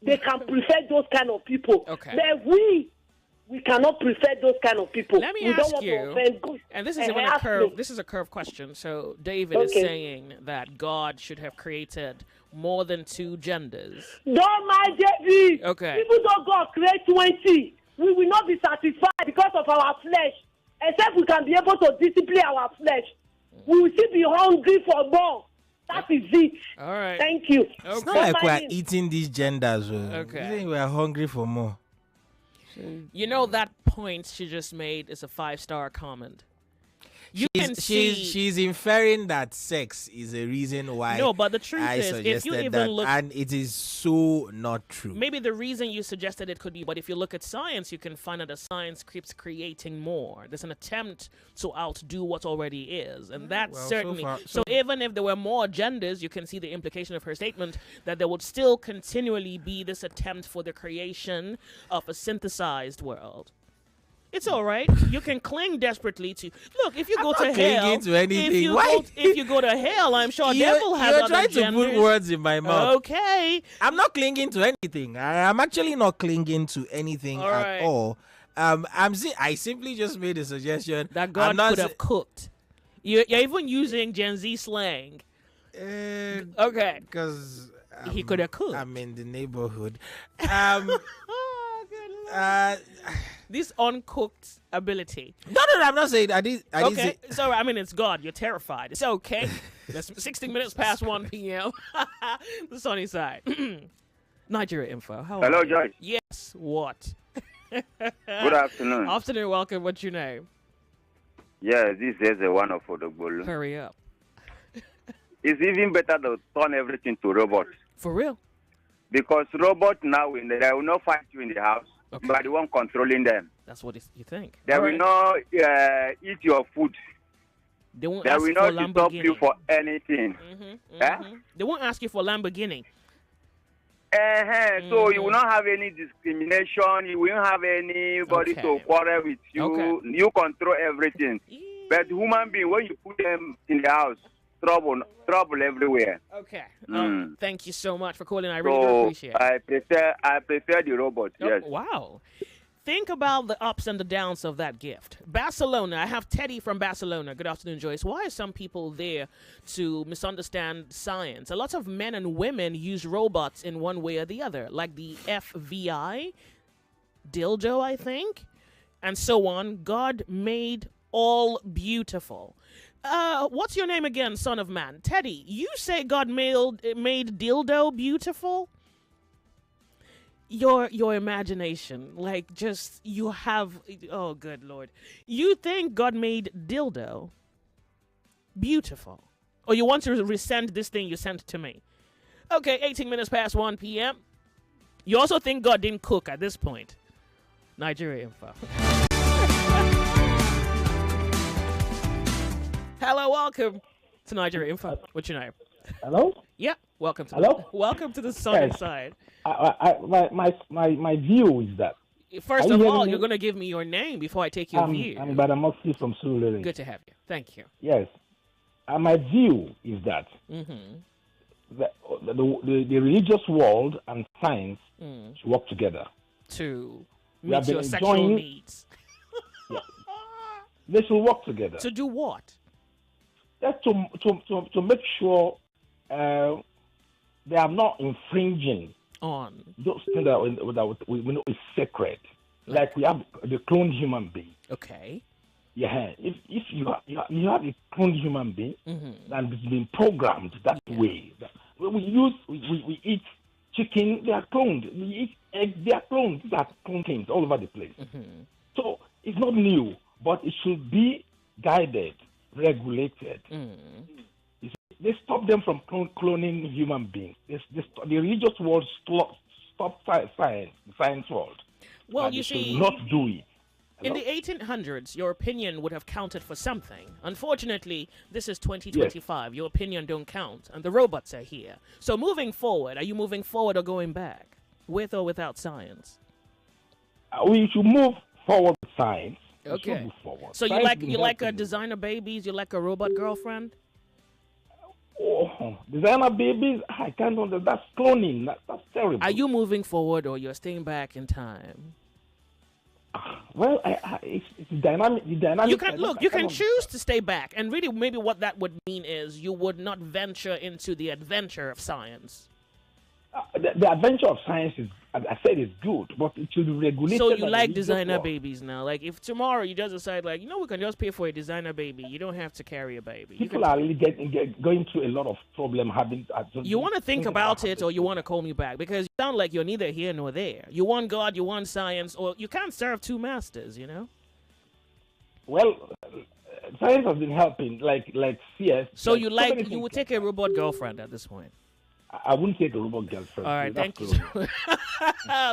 They can prefer those kind of people. Okay. But we cannot prefer those kind of people. Let me we don't ask want you, to offend God. and this is even a curve. This is a curve question. So David is saying that God should have created more than 2 genders. Don't mind David. Okay. People don't God create 20. We will not be satisfied because of our flesh. Except we can be able to discipline our flesh. We will still be hungry for more. That is it. All right. Thank you. Okay. It's not like we're eating these genders. Okay. I think we're hungry for more. You know that point she just made is a 5-star comment. You can see She's inferring that sex is a reason why. No, but the truth I is, if you suggested even that, look, and it is so not true. maybe the reason you suggested it could be, but if you look at science, you can find that the science keeps creating more. There's an attempt to outdo what already is, and that's Well, certainly. so far- Even if there were more genders, you can see the implication of her statement that there would still continually be this attempt for the creation of a synthesized world. It's all right. You can cling desperately to look. If you go to hell, clinging to anything. Why? If you go to hell, I'm sure devil has You're other trying genders. to put words in my mouth. Okay. I'm not clinging to anything. I'm actually not clinging to anything All right. at all. I simply just made a suggestion That God could have cooked. You're even using Gen Z slang. Okay. Because he could have cooked. I'm in the neighborhood. This uncooked ability. No, I'm not saying I didn't Okay, say. so I mean, it's God. You're terrified. It's okay. That's 16 minutes past 1 p.m. The sunny side. Nigeria Info. How Hello, are you? Joyce. Yes. What? Good afternoon. Afternoon. Welcome. What's your name? Yeah, this is the one of Odogbolu. Hurry up. It's even better to turn everything to robots. For real? Because robots now, they will not fight you in the house. Okay. You are the one controlling them. That's what you think. They All will right. not eat your food. They won't They ask will you for not stop Lamborghini. you for anything. They won't ask you for Lamborghini. So you will not have any discrimination. You won't have anybody to quarrel with you. Okay. You control everything. But human being, when you put them in the house, trouble everywhere. Okay. Thank you so much for calling. I really do appreciate it. I prefer the robot. Yes. Wow. Think about the ups and the downs of that gift. Barcelona. I have Teddy from Barcelona. Good afternoon, Joyce. Why are some people there to misunderstand science? A lot of men and women use robots in one way or the other, like the FBI, dildo, I think, and so on. God made all beautiful. What's your name again, son of man? Teddy, you say God made dildo beautiful? Your imagination, like, just, you have, oh, good Lord. You think God made dildo beautiful? Or you want to resend this thing you sent to me? Okay, 18 minutes past 1 p.m. You also think God didn't cook at this point? Nigeria Info. Hello, welcome to Nigeria Info. What's your name? Hello? Yeah, welcome to Hello? Welcome to the sunny Yes. side. My view is that. First Are of you all, hearing you're me? going to give me your name before I take your view. I'm Badamoxi from Surulere. Good to have you. Thank you. Yes. My view is that the religious world and science should work together. To We have meet been your sexual enjoying- needs. They should work together. To do what? Just to make sure they are not infringing on those things that we know is sacred. Like we have the cloned human being. Okay. Yeah, if you have a cloned human being and it's been programmed that way. We eat chicken, they are cloned. We eat eggs, they are cloned. These are cloned things all over the place. So it's not new, but it should be guided, regulated. They stop them from cloning human beings. The religious world stop science, the science world. Well, you see, not do it. In the 1800s, your opinion would have counted for something. Unfortunately, this is 2025. Yes. Your opinion don't count, and the robots are here. So moving forward, are you moving forward or going back, with or without science? We should move forward with science. Okay. Move forward. So science you like a designer babies? You like a robot girlfriend? Oh, designer babies? I can't understand. That's cloning. That's terrible. Are you moving forward or you're staying back in time? Well, it's dynamic. You can choose to stay back, and really, maybe what that would mean is you would not venture into the adventure of science. The adventure of science is, as I said, is good, but it should be regulated. So you like designer babies now? Like if tomorrow you just decide, like, we can just pay for a designer baby. You don't have to carry a baby. People are really going through a lot of problem having. You want to think about it, or you want to call me back, because you sound like you're neither here nor there. You want God, you want science, or you can't serve two masters. Well, science has been helping, like CS. So you would take a robot girlfriend at this point? I wouldn't take a robot girlfriend. All right, thank you.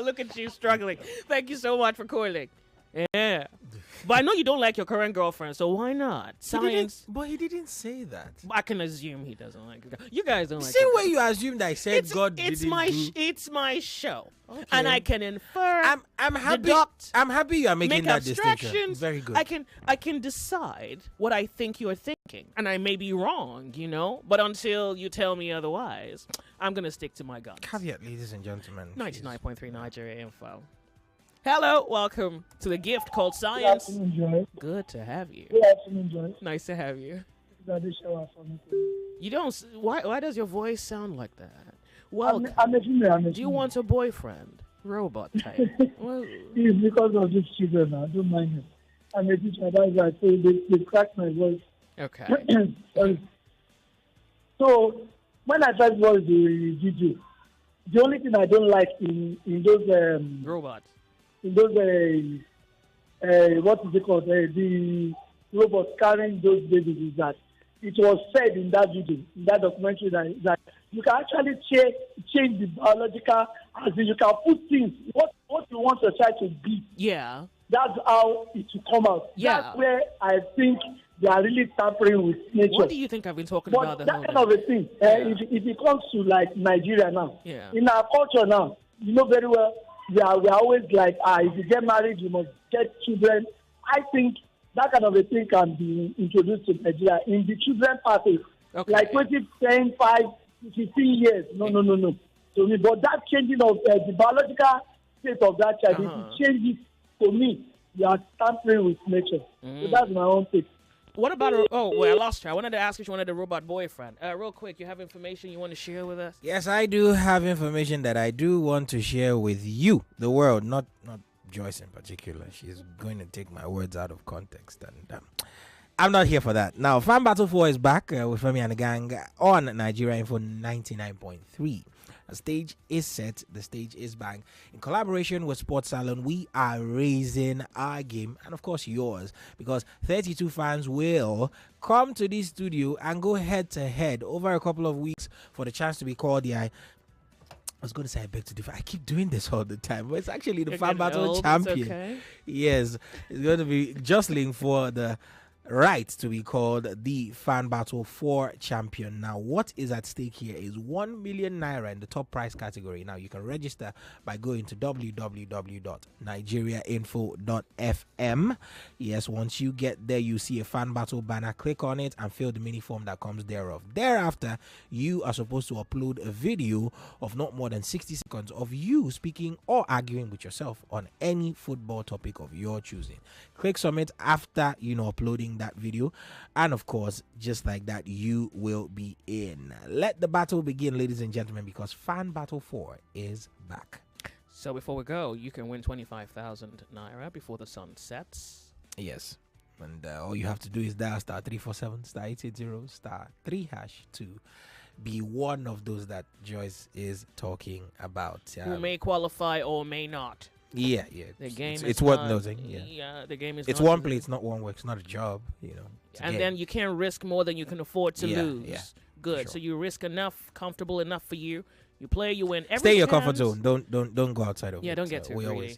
Look at you struggling. Thank you so much for calling. Yeah. But I know you don't like your current girlfriend, so why not? Science. But he didn't say that. I can assume he doesn't like it. You guys don't like it. Same way you assumed I said God it's didn't do. It's my show. Okay. And I can infer. I'm happy. Deduct, I'm happy you are making make that distinction. Very good. I can decide what I think you're thinking, and I may be wrong, But until you tell me otherwise, I'm gonna stick to my guns. Caveat, ladies and gentlemen. 99.3 Nigeria Info. Hello, welcome to the gift called Science. Good afternoon, Joyce. Good to have you. Good afternoon, Joyce. Nice to have you. You don't. Why does your voice sound like that? Welcome. I'm a female. Do you want a boyfriend? Robot type. Well, it's because of these children. I don't mind it. I'm a teacher. That's why they cracked my voice. Okay. So when I first watched the video, the only thing I don't like in those robots. In those, what is it called? The robots carrying those babies is that it was said in that video, in that documentary, that you can actually change the biological, as in you can put things, what you want your child to be. Yeah. That's how it will come out. Yeah. That's where I think they are really tampering with nature. What do you think I've been talking about? That kind of a thing, if it comes to like Nigeria now, in our culture now, very well, we are always like, if you get married, you must get children. I think that kind of a thing can be introduced to Nigeria in the children parties. Okay. Like 10, 5, 15 years. No. To me, but that changing of the biological state of that child, if it changes, to me, you are tampering with nature. So that's my own take. What about I lost her. I wanted to ask if you wanted a robot boyfriend. Real quick, you have information you want to share with us? Yes, I do have information that I do want to share with you, the world, not Joyce in particular. She's going to take my words out of context, and I'm not here for that. Now, Fan Battle 4 is back with Femi and the gang on Nigeria Info 99.3. The stage is set. The stage is back. In collaboration with Sports Salon, we are raising our game and, of course, yours, because 32 fans will come to this studio and go head-to-head over a couple of weeks for the chance to be called I was going to say I beg to differ. I keep doing this all the time, but it's actually the Fan Battle champion. Okay. Yes, it's going to be jostling for the right to be called the Fan Battle 4 champion. Now, what is at stake here is 1 million naira in the top prize category. Now, you can register by going to www.nigeriainfo.fm. Yes, once you get there, you see a Fan Battle banner. Click on it and fill the mini form that comes thereof. Thereafter, you are supposed to upload a video of not more than 60 seconds of you speaking or arguing with yourself on any football topic of your choosing. Click submit after uploading that video, and of course, just like that, you will be in. Let the battle begin, ladies and gentlemen, because Fan Battle 4 is back. So before we go, you can win 25,000 naira before the sun sets. Yes. And all you have to do is dial star 347 star 880 star 3 hash to be one of those that Joyce is talking about. Who may qualify or may not. Yeah. The game it's worth noting. Yeah, the game is. It's one play. It's not one work. It's not a job. And then you can't risk more than you can afford to lose. Yeah, good. sure. So you risk enough, comfortable enough for you. You play, you win. Stay in your comfort zone. Don't go outside of it. Yeah, don't get too greedy. Always,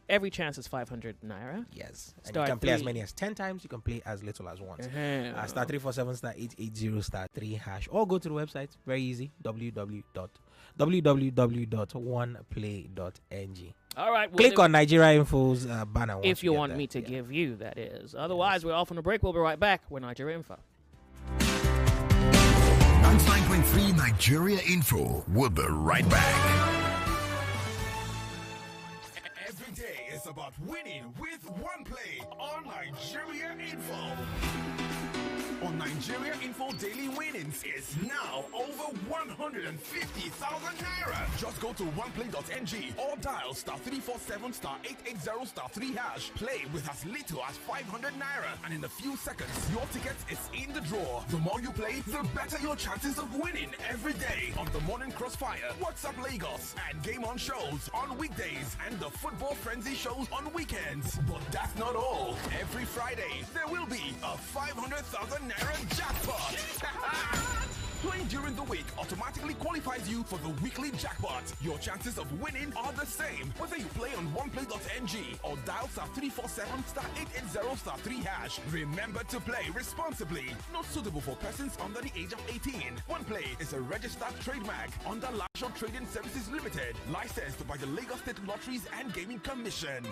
Every chance is 500 naira. Yes. And you can play as many as 10 times. You can play as little as once. Star 347 star 880 star 3 hash. Or go to the website. Very easy. www.oneplay.ng. All right. Click on Nigeria Info's banner. If you want me to give you, that is. Otherwise, we're off on a break. We'll be right back with Nigeria Info. 99.3 Nigeria Info. We'll be right back. Every day is about winning with one play on Nigeria Info. On Nigeria Info, daily winnings is now over 150,000 naira. Just go to oneplay.ng or dial star 347 star 880 star 3 hash. Play with as little as 500 naira, and in a few seconds, your ticket is in the draw. The more you play, the better your chances of winning every day on the Morning Crossfire, WhatsApp Lagos, and Game On shows on weekdays, and the Football Frenzy shows on weekends. But that's not all. Every Friday, there will be a 500,000 naira jackpot. Playing during the week automatically qualifies you for the weekly jackpot. Your chances of winning are the same whether you play on oneplay.ng or dial star 347 star 880 star 3 hash. Remember to play responsibly. Not suitable for persons under the age of 18. OnePlay is a registered trademark under Lashon Trading Services Limited, licensed by the Lagos State Lotteries and Gaming Commission.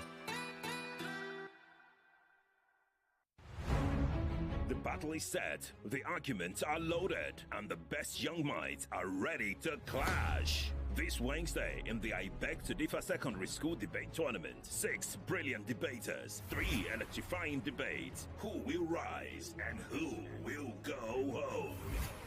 The battle is set, the arguments are loaded, and the best young minds are ready to clash. This Wednesday in the I Beg to Differ Secondary School Debate Tournament, 6 brilliant debaters, 3 electrifying debates. Who will rise and who will go home?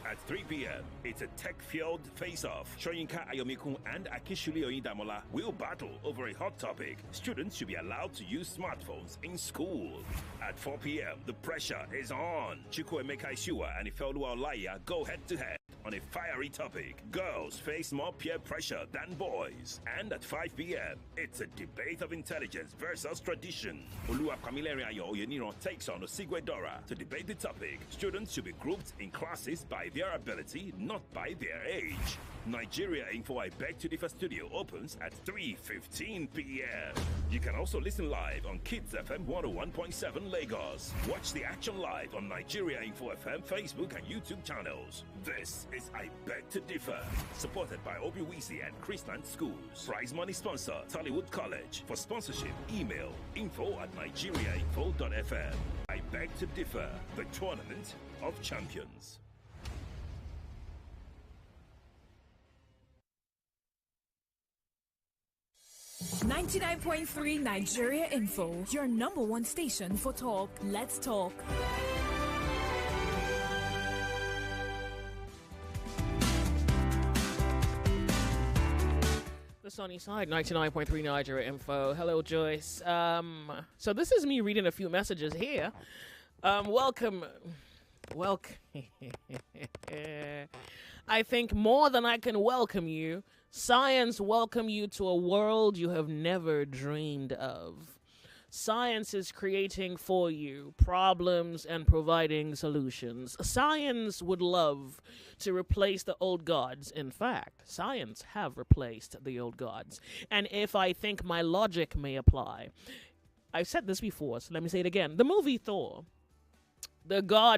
At 3 p.m., it's a tech-fueled face-off. Shoyinka Ayomikun and Akishuli Oyidamola will battle over a hot topic. Students should be allowed to use smartphones in school. At 4 p.m., the pressure is on. Chukwuemeka Ishiwa and Ifeoluwa Olaiya go head-to-head on a fiery topic. Girls face more peer pressure than boys. And at 5 p.m., it's a debate of intelligence versus tradition. Oluwapamilere Ayo Oyeniran takes on Osigwe Dora to debate the topic. Students should be grouped in classes by their ability, not by their age. Nigeria Info I Beg to Differ Studio opens at 3:15 p.m. You can also listen live on Kids FM 101.7 Lagos. Watch the action live on Nigeria Info FM Facebook and YouTube channels. This is I Beg to Differ, supported by Obiwisi and Chrisland Schools. Prize money sponsor, Tollywood College. For sponsorship, email info@nigeriainfo.fm. I Beg to Differ, the tournament of champions. 99.3 Nigeria Info, your number one station for talk. Let's talk. The sunny side, 99.3 Nigeria Info. Hello, Joyce. So this is me reading a few messages here. Welcome. I think more than I can welcome you. Science welcome you to a world you have never dreamed of. Science is creating for you problems and providing solutions. Science would love to replace the old gods. In fact, science have replaced the old gods. And if I think my logic may apply, I've said this before, so let me say it again. The movie Thor. Thor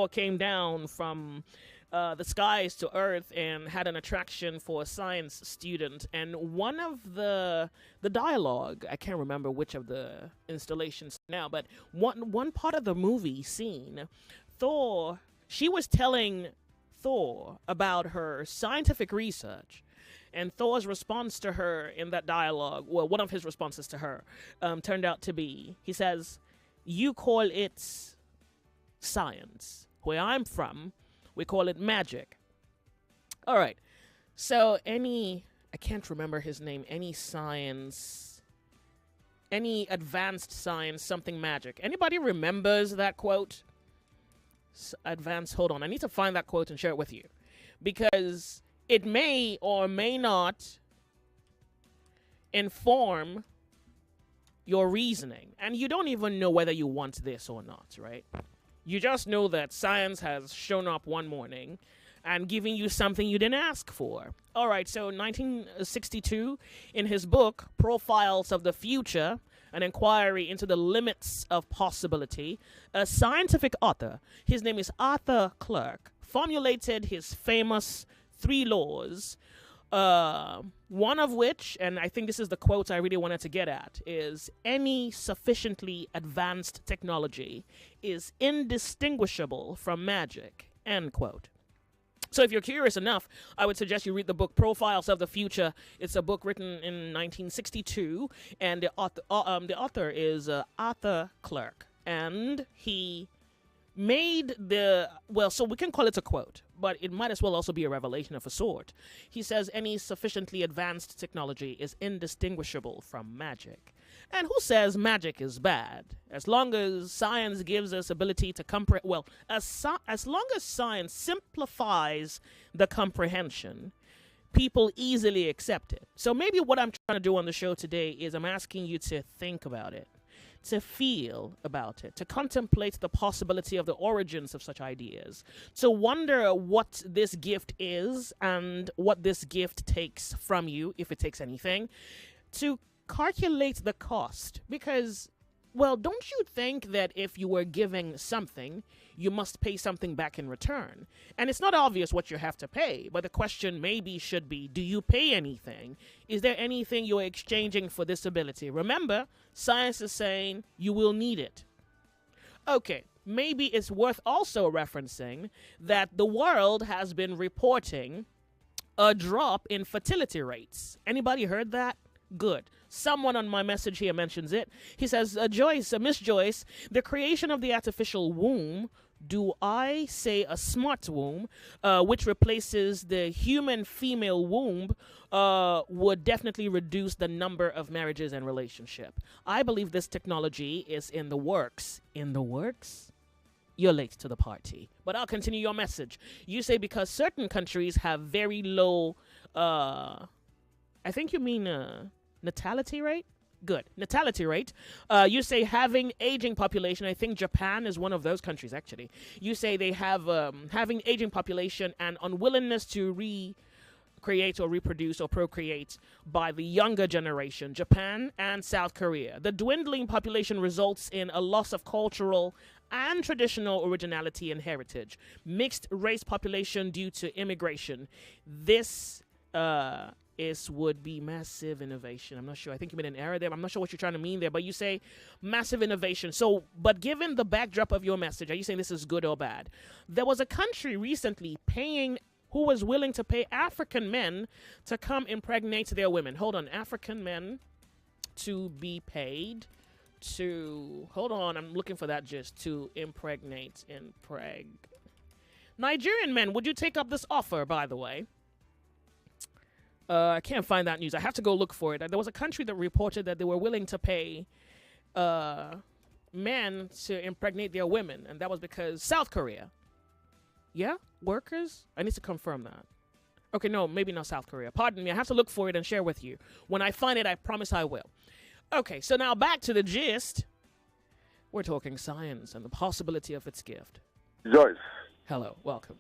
came down from the skies to Earth and had an attraction for a science student. And one of the dialogue, I can't remember which of the installations now, but one part of the movie scene, she was telling Thor about her scientific research. And Thor's response to her in that dialogue, well, one of his responses to her, turned out to be, he says, "You call it science. Where I'm from, we call it magic." All right. So I I can't remember his name. Any advanced science, something magic. Anybody remembers that quote? Advanced, hold on. I need to find that quote and share it with you. Because it may or may not inform your reasoning. And you don't even know whether you want this or not, right? You just know that science has shown up one morning and giving you something you didn't ask for. All right, so 1962, in his book, Profiles of the Future, an inquiry into the limits of possibility, a scientific author, his name is Arthur Clarke, formulated his famous 3 laws, one of which, and I think this is the quote I really wanted to get at, is any sufficiently advanced technology is indistinguishable from magic, end quote. So if you're curious enough, I would suggest you read the book Profiles of the Future. It's a book written in 1962, and the author is Arthur Clarke, and he made so we can call it a quote, but it might as well also be a revelation of a sort. He says any sufficiently advanced technology is indistinguishable from magic. And who says magic is bad? As long as science gives us ability to comprehend, as long as science simplifies the comprehension, people easily accept it. So maybe what I'm trying to do on the show today is I'm asking you to think about it, to feel about it, to contemplate the possibility of the origins of such ideas, to wonder what this gift is and what this gift takes from you, if it takes anything, to calculate the cost. Because, well, don't you think that if you were giving something, you must pay something back in return? And it's not obvious what you have to pay, but the question maybe should be, do you pay anything? Is there anything you're exchanging for this ability? Remember, science is saying you will need it. Okay, maybe it's worth also referencing that the world has been reporting a drop in fertility rates. Anybody heard that? Good. Someone on my message here mentions it. He says, Miss Joyce, the creation of the artificial womb, do I say a smart womb, which replaces the human female womb, would definitely reduce the number of marriages and relationships. I believe this technology is in the works. In the works? You're late to the party. But I'll continue your message. You say because certain countries have very low, I think you mean natality rate? Good. Natality rate. You say having aging population. I think Japan is one of those countries, actually. You say they have having aging population and unwillingness to recreate or reproduce or procreate by the younger generation, Japan and South Korea. The dwindling population results in a loss of cultural and traditional originality and heritage. Mixed race population due to immigration. This would be massive innovation. I'm not sure. I think you made an error there. I'm not sure what you're trying to mean there, but you say massive innovation. So, but given the backdrop of your message, are you saying this is good or bad? There was a country recently who was willing to pay African men to come impregnate their women. Hold on. African men to be paid to, hold on, I'm looking for that gist, to impregnate. Nigerian men, would you take up this offer, by the way? I can't find that news. I have to go look for it. There was a country that reported that they were willing to pay men to impregnate their women, and that was because South Korea. Yeah? Workers? I need to confirm that. Okay, no, maybe not South Korea. Pardon me. I have to look for it and share with you. When I find it, I promise I will. Okay, so now back to the gist. We're talking science and the possibility of its gift. Joyce. Hello, welcome.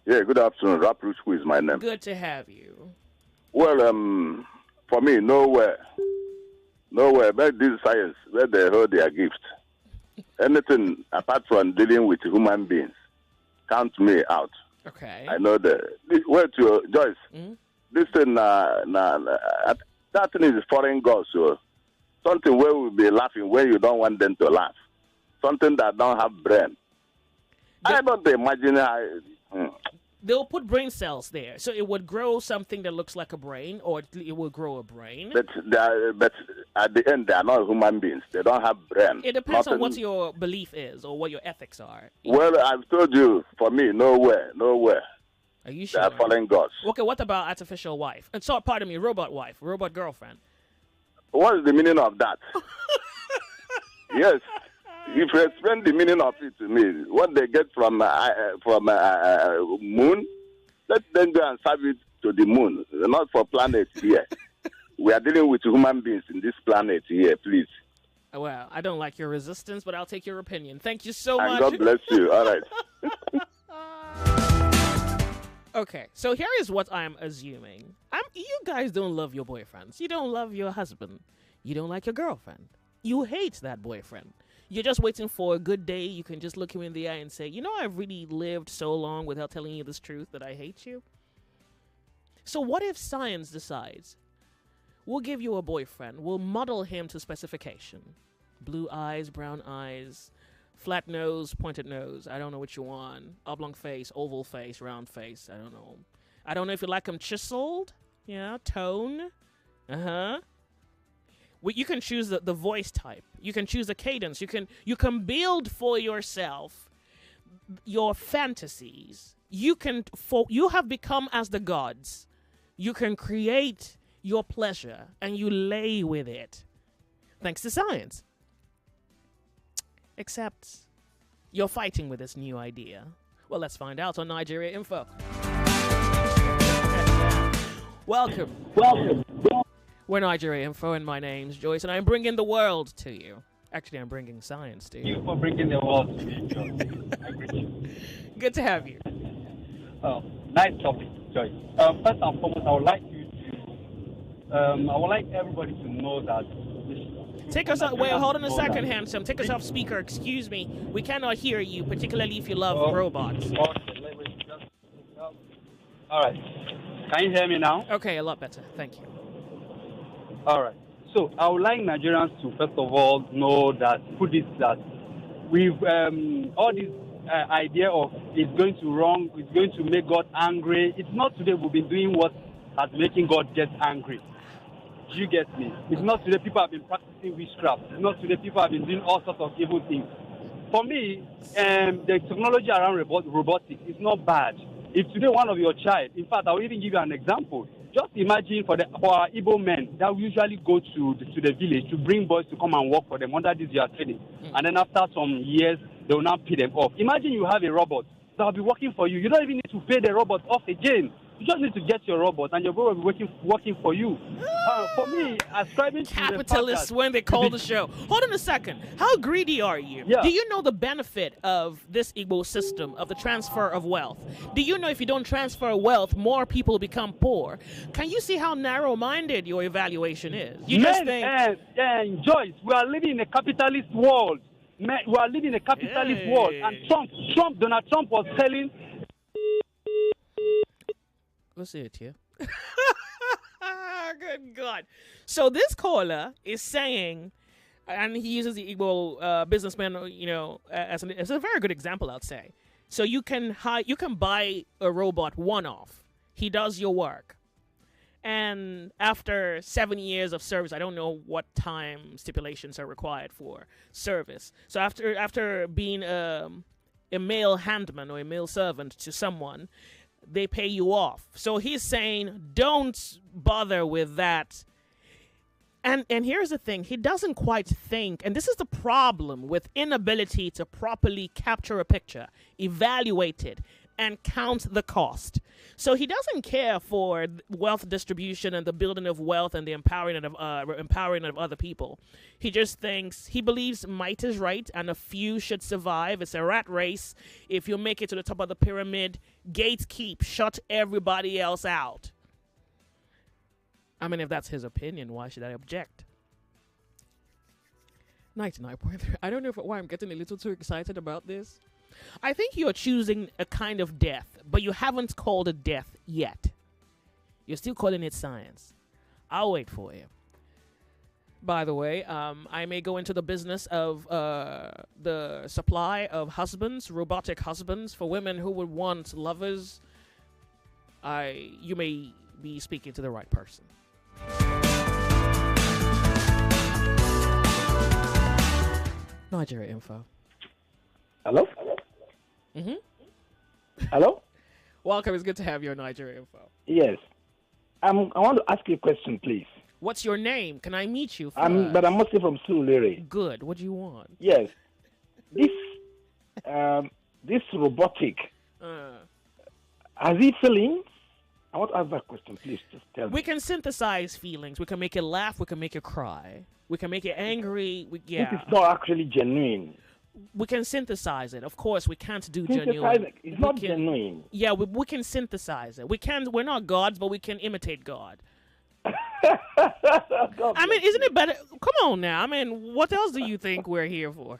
Yeah, good afternoon. Rap Ruchku is my name. Good to have you. Well, for me, nowhere, but this science, where they hold their gift. Anything apart from dealing with human beings, count me out. Okay. I know that. Wait, Joyce, this thing, that thing is foreign gods, so something where we'll be laughing when you don't want them to laugh. Something that don't have brain. I don't imagine how... They'll put brain cells there, so it would grow something that looks like a brain, or it will grow a brain. But at the end, they are not human beings. They don't have brain. It depends on what your belief is or what your ethics are. Well, I've told you, for me, nowhere. Are you They sure? are fallen gods. Okay, what about artificial wife? And so, pardon me, robot wife, robot girlfriend. What is the meaning of that? Yes. If you explain the meaning of it to me, what they get from moon, let them go and serve it to the moon, not for planet here. We are dealing with human beings in this planet here, please. Well, I don't like your resistance, but I'll take your opinion. Thank you so And much. God bless you. All right. Okay, so here is what I'm assuming. You guys don't love your boyfriends. You don't love your husband. You don't like your girlfriend. You hate that boyfriend. You're just waiting for a good day. You can just look him in the eye and say, you know, I've really lived so long without telling you this truth that I hate you. So what if science decides, we'll give you a boyfriend. We'll model him to specification. Blue eyes, brown eyes, flat nose, pointed nose. I don't know what you want. Oblong face, oval face, round face. I don't know. I don't know if you like him chiseled. Yeah, tone. Uh-huh. Well, you can choose the voice type. You can choose the cadence. You can build for yourself your fantasies. You have become as the gods. You can create your pleasure and you lay with it. Thanks to science. Except you're fighting with this new idea. Well, let's find out on Nigeria Info. Welcome. We're Nigeria Info, and my name's Joyce, and I'm bringing the world to you. Actually, I'm bringing science to you. Thank you for bringing the world to me, Joyce. I appreciate it. Good to have you. Nice topic, Joyce. First and foremost, I would like everybody to know that. Take us off. Wait, hold on a second, handsome. Take us off speaker. Excuse me. We cannot hear you, particularly if you love robots. All right. Can you hear me now? Okay, a lot better. Thank you. All right. So I would like Nigerians to first of all know that we've all this idea of it's going to make God angry. It's not today we've been doing what has making God get angry. Do you get me? It's not today people have been practicing witchcraft. It's not today people have been doing all sorts of evil things. For me, the technology around robotics is not bad. If today one of your child, in fact, I will even give you an example. Just imagine for our Igbo men that usually go to the village to bring boys to come and work for them under this year training. And then after some years, they will now pay them off. Imagine you have a robot that will be working for you. You don't even need to pay the robot off again. You just need to get your robot, and your robot will be working for you. For me, ascribing to capitalists when they call the show. Hold on a second. How greedy are you? Yeah. Do you know the benefit of this Igbo system of the transfer of wealth? Do you know if you don't transfer wealth, more people become poor? Can you see how narrow-minded your evaluation is? You just think, Joyce, we are living in a capitalist world. We are living in a capitalist world, and Donald Trump was telling. We'll see it here. Good God. So this caller is saying, and he uses the Igbo businessman, as a very good example, I'd say. So you can buy a robot one-off. He does your work. And after 7 years of service, I don't know what time stipulations are required for service. So after being a male handman or a male servant to someone, they pay you off. So he's saying, don't bother with that. And here's the thing. He doesn't quite think, and this is the problem with inability to properly capture a picture, evaluate it, and count the cost. So he doesn't care for wealth distribution and the building of wealth and the empowering of other people. He just believes might is right and a few should survive. It's a rat race. If you make it to the top of the pyramid, gatekeep, shut everybody else out. I mean, if that's his opinion, why should I object? 99.3. I don't know why I'm getting a little too excited about this. I think you're choosing a kind of death, but you haven't called it death yet. You're still calling it science. I'll wait for you. By the way, I may go into the business of the supply of husbands, robotic husbands, for women who would want lovers. You may be speaking to the right person. Nigeria Info. Hello? Mm-hmm. Hello? Welcome. It's good to have you on Nigeria Info. Yes. I want to ask you a question, please. What's your name? Can I meet you? But I'm mostly from Sulere. Good. What do you want? Yes. This robotic, has it feelings? I want to ask that question, please. Just tell me. We can synthesize feelings. We can make it laugh. We can make it cry. We can make it angry. This is not actually genuine. We can synthesize it. Of course, we can't do Synthesize genuine. it. It's not genuine. Yeah, we can synthesize it. We're not gods, but we can imitate God. I mean, isn't it better? Come on now. I mean, what else do you think we're here for?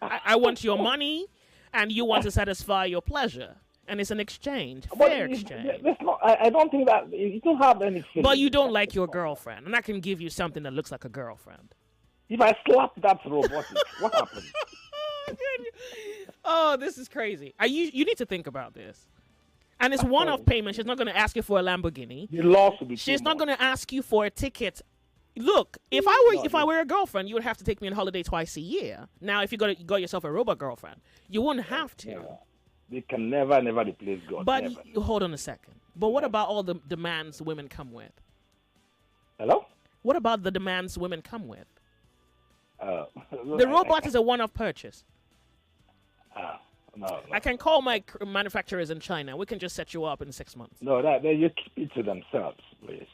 I want your money, and you want to satisfy your pleasure. And it's an exchange, fair exchange. I don't think that you don't have any feelings. But you don't like your girlfriend, and I can give you something that looks like a girlfriend. If I slap that robotic, what happens? Oh, this is crazy. You need to think about this. And it's one-off payment. She's not going to ask you for a Lamborghini. The loss will be She's not going to ask you for a ticket. Look, if I were a girlfriend, you would have to take me on holiday twice a year. Now, if you got yourself a robot girlfriend, you wouldn't have to. Yeah. They can never replace God. But hold on a second. But what about all the demands women come with? Hello? What about the demands women come with? The robot is a one-off purchase. No. I can call my manufacturers in China. We can just set you up in 6 months. No, you keep it to themselves, please.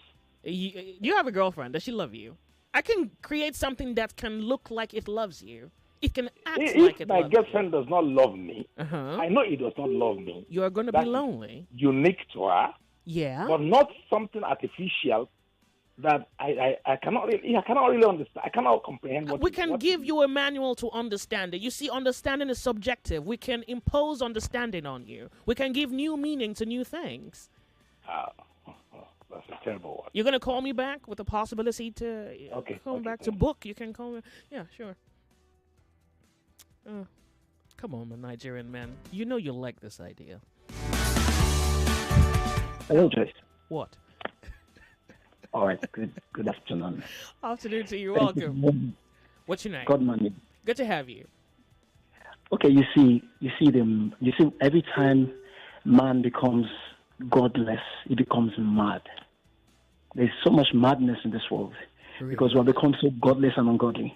You have a girlfriend. Does she love you? I can create something that can look like it loves you. It can act like it loves you. If my girlfriend does not love me, I know it does not love me. You are going to be lonely. Unique to her. Yeah. But not something artificial that I cannot really understand. I cannot comprehend what we can give you a manual to understand it. You see, understanding is subjective. We can impose understanding on you. We can give new meaning to new things. That's a terrible one. You're gonna call me back with the possibility to come back to book. You can call me. Yeah, sure. Come on, my Nigerian man. You know you'll like this idea. Hello, Joyce. What? All right. Good afternoon. Afternoon to you. Welcome. What's your name? Good morning. Good to have you. Okay, you see every time man becomes godless, he becomes mad. There's so much madness in this world because we have become so godless and ungodly.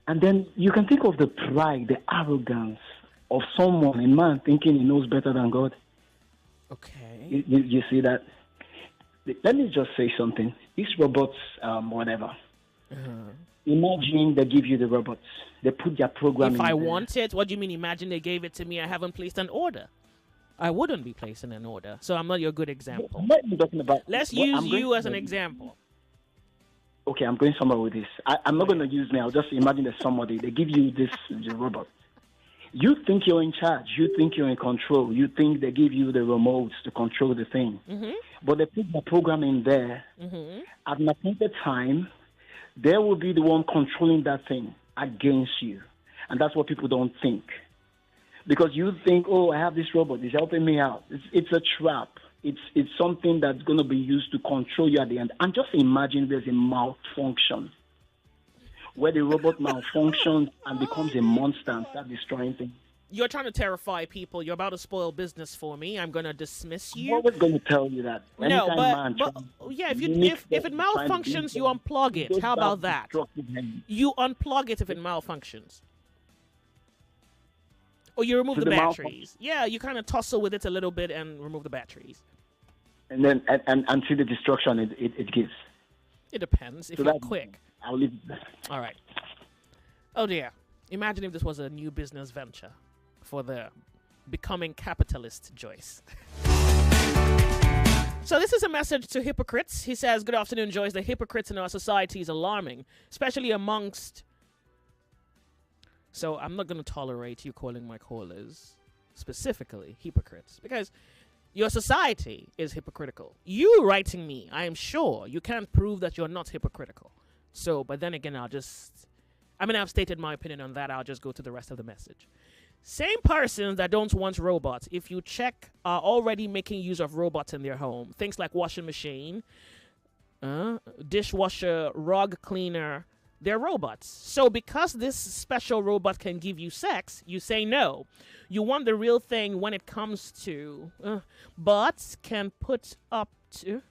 And then you can think of the pride, the arrogance of someone, a man thinking he knows better than God. Okay. You see that? Let me just say something. These robots, whatever. Imagine they give you the robots. They put their program If I want it, what do you mean? Imagine they gave it to me. I haven't placed an order. I wouldn't be placing an order. So I'm not your good example. Let's use you as an example. Okay, I'm going somewhere with this. I'm not going to use me. I'll just imagine there's somebody. They give you this robot. You think you're in charge. You think you're in control. You think they give you the remotes to control the thing. Mm-hmm. But they put the program in there. Mm-hmm. At an appointed time, they will be the one controlling that thing against you. And that's what people don't think. Because you think, oh, I have this robot. It's helping me out. It's a trap. It's something that's going to be used to control you at the end. And just imagine there's a malfunction where the robot malfunctions and becomes a monster and starts destroying things. You're trying to terrify people. You're about to spoil business for me. I'm going to dismiss you. I'm always going to tell you that. No, but yeah, if it malfunctions, you unplug it. How about that? You unplug it if it malfunctions. Or you remove the batteries. Yeah, you kind of tussle with it a little bit and remove the batteries. And then and until the destruction it gives. It depends. If you're quick. I'll leave it there. All right. Oh dear. Imagine if this was a new business venture for the becoming capitalist Joyce. So this is a message to hypocrites. He says, "Good afternoon, Joyce. The hypocrites in our society is alarming, especially amongst..." So I'm not going to tolerate you calling my callers specifically hypocrites because your society is hypocritical. You writing me, I am sure you can't prove that you're not hypocritical. So, but then again, I've stated my opinion on that. I'll just go to the rest of the message. Same persons that don't want robots, if you check, are already making use of robots in their home. Things like washing machine, dishwasher, rug cleaner, they're robots. So because this special robot can give you sex, you say no. You want the real thing when it comes to but can put up to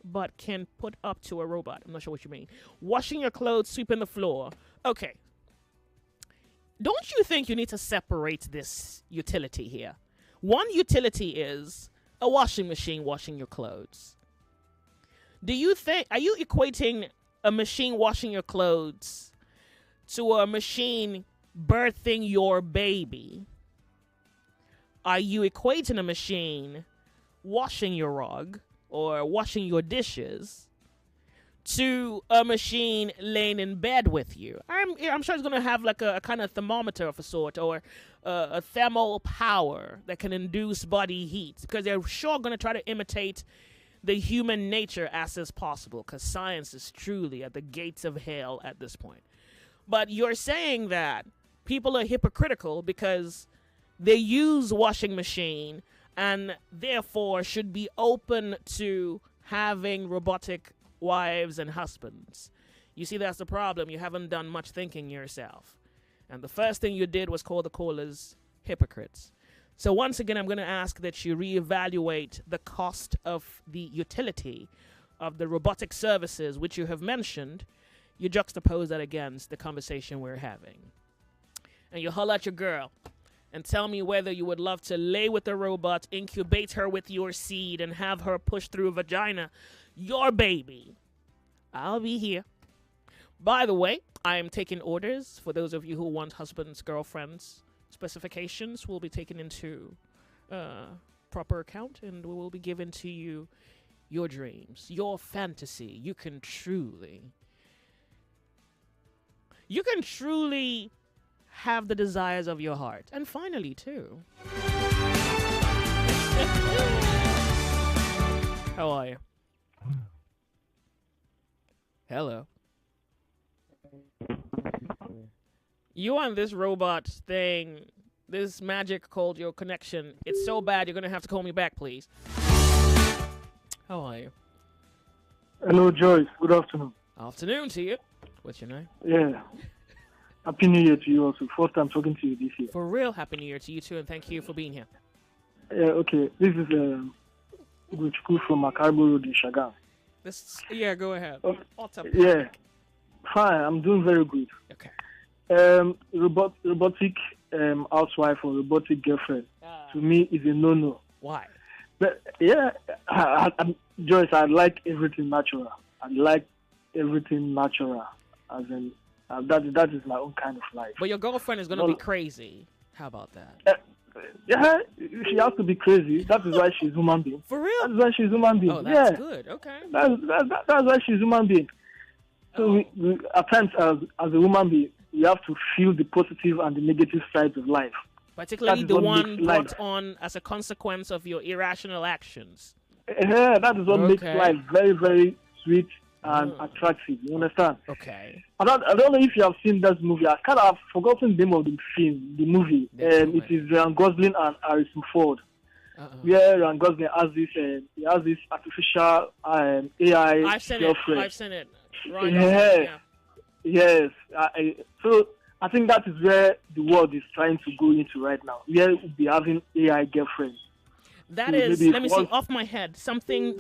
a robot. I'm not sure what you mean. Washing your clothes, sweeping the floor. Okay. Don't you think you need to separate this utility here? One utility is a washing machine washing your clothes. Are you equating a machine washing your clothes to a machine birthing your baby? Are you equating a machine washing your rug or washing your dishes to a machine laying in bed with you? I'm sure it's going to have like a kind of thermometer of a sort, or a thermal power that can induce body heat, because they're sure going to try to imitate the human nature as is possible, because science is truly at the gates of hell at this point. But you're saying that people are hypocritical because they use washing machine and therefore should be open to having robotic wives and husbands. You see, that's the problem. You haven't done much thinking yourself. And the first thing you did was call the callers hypocrites. So once again, I'm going to ask that you reevaluate the cost of the utility of the robotic services which you have mentioned. You juxtapose that against the conversation we're having. And you holler at your girl and tell me whether you would love to lay with a robot, incubate her with your seed, and have her push through a vagina your baby. I'll be here. By the way, I am taking orders. For those of you who want husbands, girlfriends, specifications will be taken into proper account, and we will be given to you your dreams, your fantasy. You can truly have the desires of your heart. And finally, too. How are you? Hello. You on this robot thing, this magic called your connection. It's so bad you're going to have to call me back, please. How are you? Hello, Joyce. Good afternoon. Afternoon to you. What's your name? Yeah. Happy New Year to you also. First time talking to you this year. For real, Happy New Year to you too, and thank you for being here. Yeah, okay. This is Guchku from Makarbo Road in Shagam. Go ahead. Yeah. Fine, I'm doing very good. Okay. Robotic housewife or robotic girlfriend, to me, is a no-no. Why? But, yeah, Joyce, I like everything natural. I like everything natural, as in, that is my own kind of life. But your girlfriend is going to be crazy. How about that? Yeah, she has to be crazy. That is why she's human being. For real? That's why she's human being. Oh, that's yeah. good. Okay. That's why she's human being. So we, at times, as a human being, we have to feel the positive and the negative sides of life. Particularly the one brought on as a consequence of your irrational actions. Yeah, that is what makes life very, very sweet and attractive. You understand? Okay. I don't know if you have seen that movie. I kind of have forgotten the name of the movie. It is Ryan Gosling and Harrison Ford. Where Ryan Gosling has this artificial AI girlfriend. I've seen it. Right. Yes. So I think that is where the world is trying to go into right now. Where we'll be having AI girlfriends. That is, let me see, off my head, something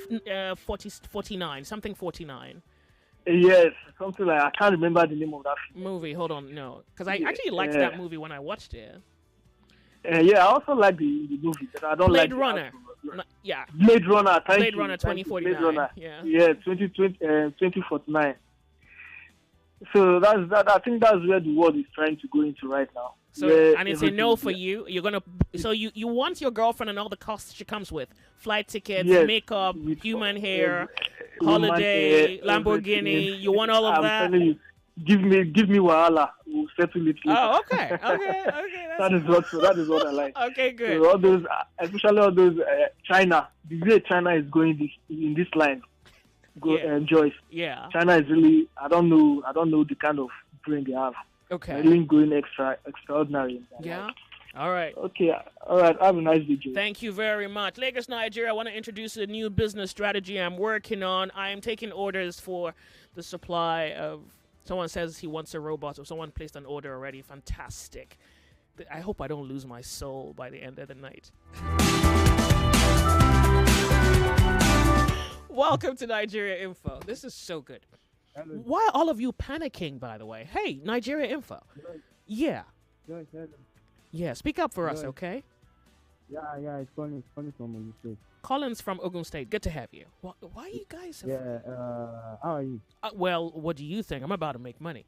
49, something 49. Yes, something like, I can't remember the name of that movie. Hold on, no. Because I actually liked that movie when I watched it. Yeah, I also like the movie, but I don't like Blade Runner. Yeah. Blade Runner, thank Blade you. Runner 2049. Blade Runner. Yeah, 2049. So I think that's where the world is trying to go into right now. So and it's a no for you. You're gonna. So you want your girlfriend and all the costs she comes with: flight tickets, makeup, human hair, holiday, Lamborghini. You want all of that? I'm telling you, give me wahala. We'll settle it later. Oh, okay. That is what I like. Okay, good. So all those, especially all those China. The way China is going in this line. Joyce. Yeah. China is really. I don't know the kind of brain they have. Okay. They're really going extraordinary. Yeah. All right. Okay. All right. Have a nice day, Joyce. Thank you very much. Lagos, Nigeria, I want to introduce a new business strategy I'm working on. I am taking orders for the supply of Someone says he wants a robot, or someone placed an order already. Fantastic. I hope I don't lose my soul by the end of the night. Welcome to Nigeria Info. This is so good. Why are all of you panicking, by the way? Hey, Nigeria Info. Yeah. Yeah, speak up for us, okay? Yeah, it's calling from Ogun State. Collins from Ogun State. Good to have you. Why are you guys... How are you? Well, what do you think? I'm about to make money.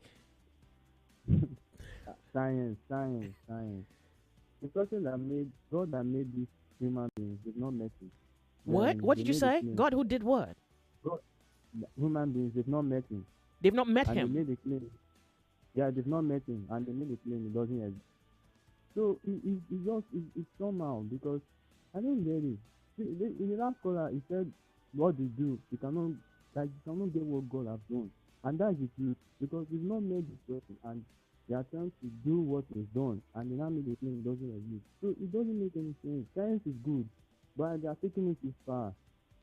Science. The person God that made these human beings did not make it. What? What did you say? God who did what? God, human beings, they've not met him. They've not met and him? They made a claim. Yeah, they've not met him, and they made a claim it doesn't exist. So it's somehow, because I don't get it. In the last caller, he said what they do, you cannot get what God has done. And that's the truth, because he's not made this person, and they are trying to do what is done, and they now made a claim it doesn't exist. So it doesn't make any sense. Science is good, but they are taking it too far.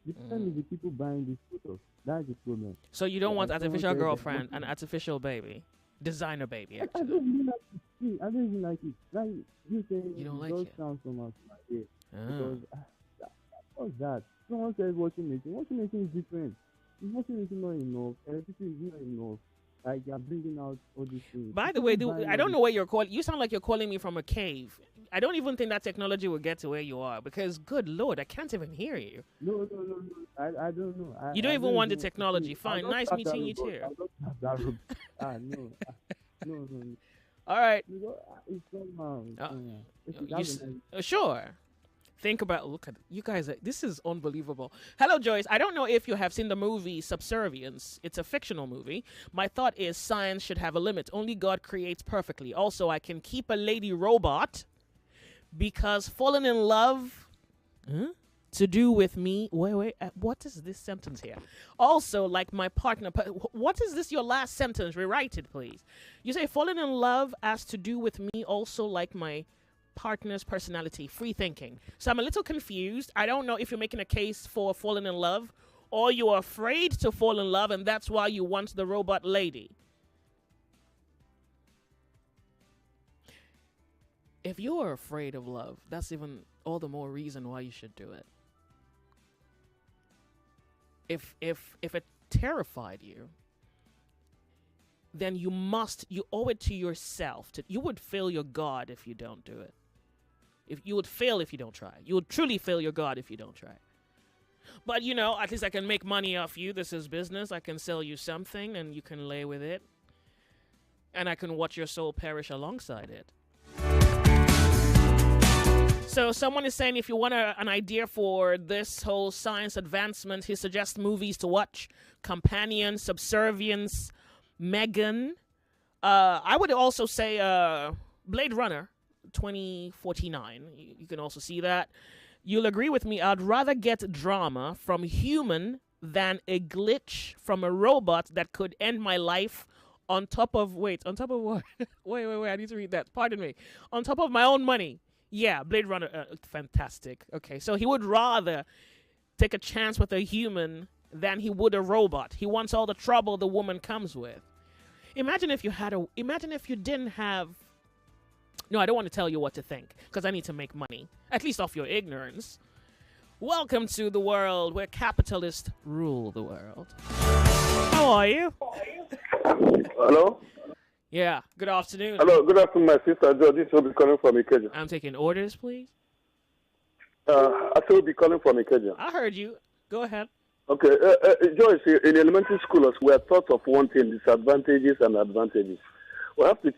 The problem is the people buying these photos. That's the problem. So you don't want artificial girlfriend, an artificial baby, designer baby, actually. I don't even like it. I don't even like it. Like you say, you don't like it. Sounds so much like it. Because what's that? Someone says washing machine. Washing machine is different. Washing machine not enough. Electricity is not enough. Like you're bringing out all these things. By the way, I don't know where you're calling. You sound like you're calling me from a cave. I don't even think that technology will get to where you are, because, good Lord, I can't even hear you. No. I don't know. You don't even want the technology. Fine. Nice meeting you too. No. All right. It's somehow. Sure. Think about, look at you guys. This is unbelievable. Hello, Joyce. I don't know if you have seen the movie Subservience. It's a fictional movie. My thought is science should have a limit. Only God creates perfectly. Also, I can keep a lady robot because falling in love to do with me. Wait. What is this sentence here? Also, like my partner. What is this? Your last sentence? Rewrite it, please. You say falling in love as to do with me. Also, like my partner's personality. Free thinking. So I'm a little confused. I don't know if you're making a case for falling in love, or you're afraid to fall in love, and that's why you want the robot lady. If you're afraid of love, that's even all the more reason why you should do it. If it terrified you, then you owe it to yourself. You would fail your God if you don't do it. If you would fail if you don't try. You would truly fail your God if you don't try. But, at least I can make money off you. This is business. I can sell you something and you can lay with it. And I can watch your soul perish alongside it. So someone is saying if you want an idea for this whole science advancement, he suggests movies to watch. Companion, Subservience, Megan. I would also say Blade Runner 2049. You can also see that. You'll agree with me. I'd rather get drama from human than a glitch from a robot that could end my life on top of what? wait, I need to read that. Pardon me. On top of my own money. Yeah, Blade Runner, fantastic. Okay, so he would rather take a chance with a human than he would a robot. He wants all the trouble the woman comes with. Imagine if you didn't have... No, I don't want to tell you what to think, because I need to make money, at least off your ignorance. Welcome to the world where capitalists rule the world. How are you? Hello? Yeah, good afternoon. Hello, good afternoon, my sister Joe. This will be calling from Ikeja. I'm taking orders, please. I will be calling from Ikeja. I heard you. Go ahead. Okay, Joyce, in elementary schools, we are taught of one thing, disadvantages and advantages. We have to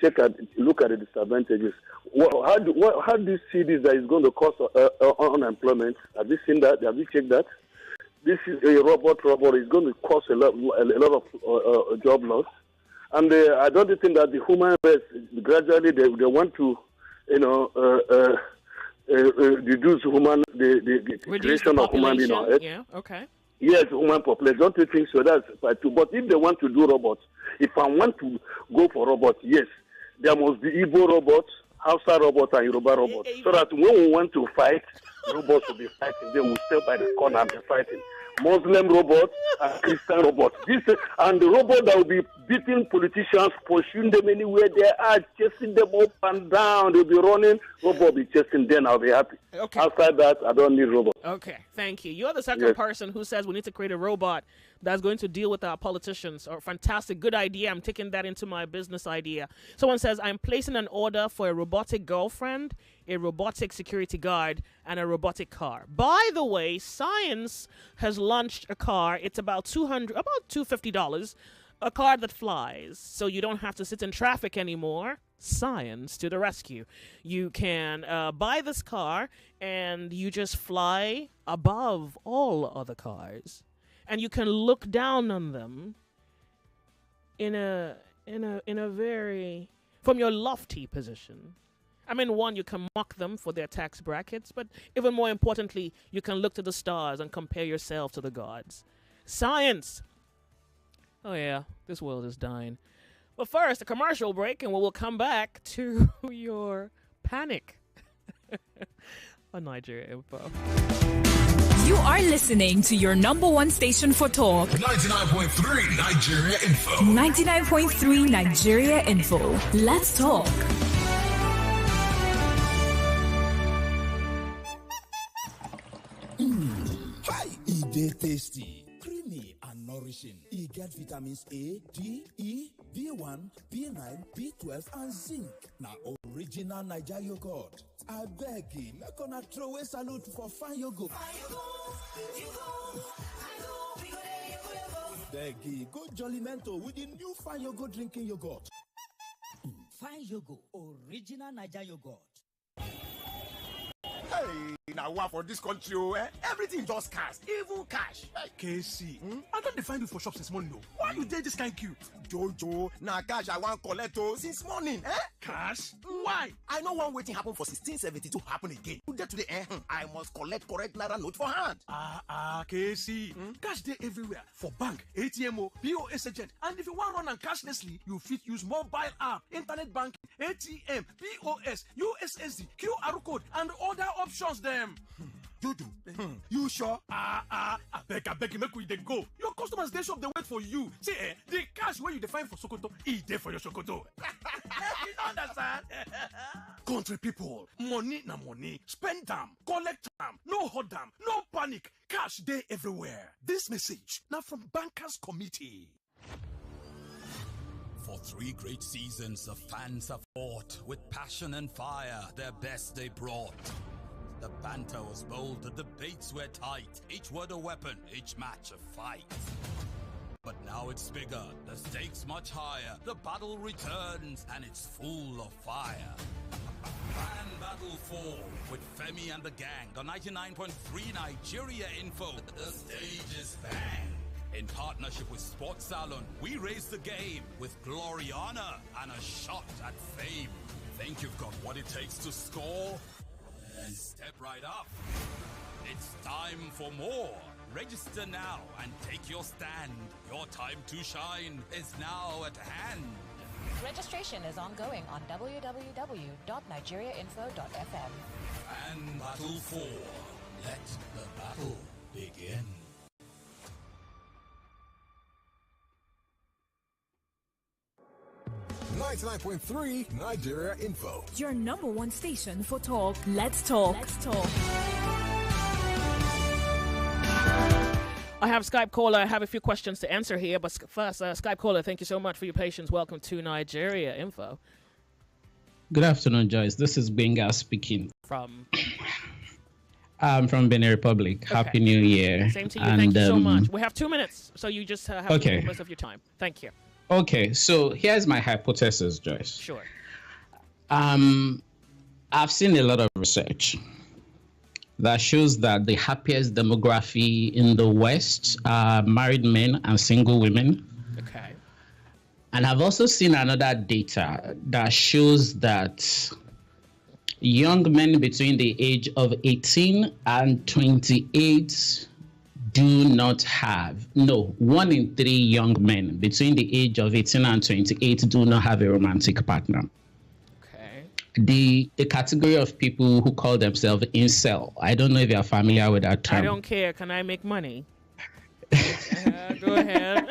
look at the disadvantages. How do you see this that is going to cause unemployment? Have you seen that? Have you checked that? This is a robot is going to cause a lot of job loss. And I don't think that the human race, gradually they want to, reduce the creation of human being on Earth. Yeah, okay. Yes, human population. Don't you think so? That's part two. But if they want to do robots, if I want to go for robots, yes, there must be Igbo robots, Hausa robots, and Yoruba robots. So that when we want to fight, robots will be fighting. They will stay by the corner and be fighting. Muslim robots and Christian robots. And the robot that will be beating politicians, pursuing them anywhere they are, chasing them up and down. They'll be running. Robot will be chasing them. I'll be happy. Okay. Outside that, I don't need robots. Okay, thank you. You're the second person who says we need to create a robot that's going to deal with our politicians. Or fantastic, good idea. I'm taking that into my business idea. Someone says, I'm placing an order for a robotic girlfriend, a robotic security guard, and a robotic car. By the way, Science has launched a car. It's about $250. A car that flies, so you don't have to sit in traffic anymore. Science to the rescue. You can buy this car, and you just fly above all other cars, and you can look down on them in a very from your lofty position. I mean, one, you can mock them for their tax brackets, but even more importantly, you can look to the stars and compare yourself to the gods. Science. Oh yeah, this world is dying. But first, a commercial break, and we will come back to your panic on Nigeria Info. You are listening to your number one station for talk. 99.3 Nigeria Info. 99.3 Nigeria Info. Let's talk. Hi, it is tasty, creamy and nourishing. E get vitamins A, D, E, B1, B9, B12 and zinc. Now original Nigeria yogurt. I beg you, make gonna throw a salute for fine yogurt. Beg you, go Jolly Mento with the new fine yogurt drinking yogurt. Fine yogurt, original Nigeria yogurt. Hey, now what for this country, eh? Everything just cash, even cash. Hey, KC, I don't find you for shops this morning, though. Why you did this kind of queue? Jojo, now cash I want collect since morning, eh? Cash? Why? I know one waiting happen for 1672 happen again. Today today, I must collect correct naira note for hand. KC, cash day everywhere for bank, ATM, POS agent, and if you want run and cashlessly, you fit use mobile app, internet banking, ATM, POS, USSD, QR code, and other options them. You do? You sure? I beg you, make we dey go. Your customers they shop they wait for you. See, the cash where you define for Sokoto, there for your Sokoto. You don't understand? Country people, money na money. Spend them, collect them, no hold them, no panic. Cash day everywhere. This message now from Bankers Committee. For 3 great seasons, the fans have fought with passion and fire. Their best they brought. The banter was bold, the debates were tight. Each word a weapon, each match a fight. But now it's bigger, the stakes much higher. The battle returns, and it's full of fire. Fan Battle 4 with Femi and the gang on 99.3 Nigeria Info. The stage is bang. In partnership with Sports Salon, we raise the game with glory, honor, and a shot at fame. Think you've got what it takes to score? Then step right up. It's time for more. Register now and take your stand. Your time to shine is now at hand. Registration is ongoing on www.nigeriainfo.fm. And Battle 4. Let the battle begin. .3 Nigeria Info. Your number one station for talk. Let's talk. Let's talk. I have Skype caller. I have a few questions to answer here, but first, Skype caller, thank you so much for your patience. Welcome to Nigeria Info. Good afternoon, Joyce. This is Benga speaking. From Benin Republic. Okay. Happy New Year. Same to you. And, thank you so much. We have 2 minutes, so you just have most of your time. Thank you. Okay, so here's my hypothesis, Joyce. Sure. I've seen a lot of research that shows that the happiest demography in the West are married men and single women. Okay. And I've also seen another data that shows that young men between the age of 18 and 28 do not have, 1 in 3 young men between the age of 18 and 28 do not have a romantic partner. Okay. The category of people who call themselves incel, I don't know if you're familiar with that term. I don't care. Can I make money? Go ahead.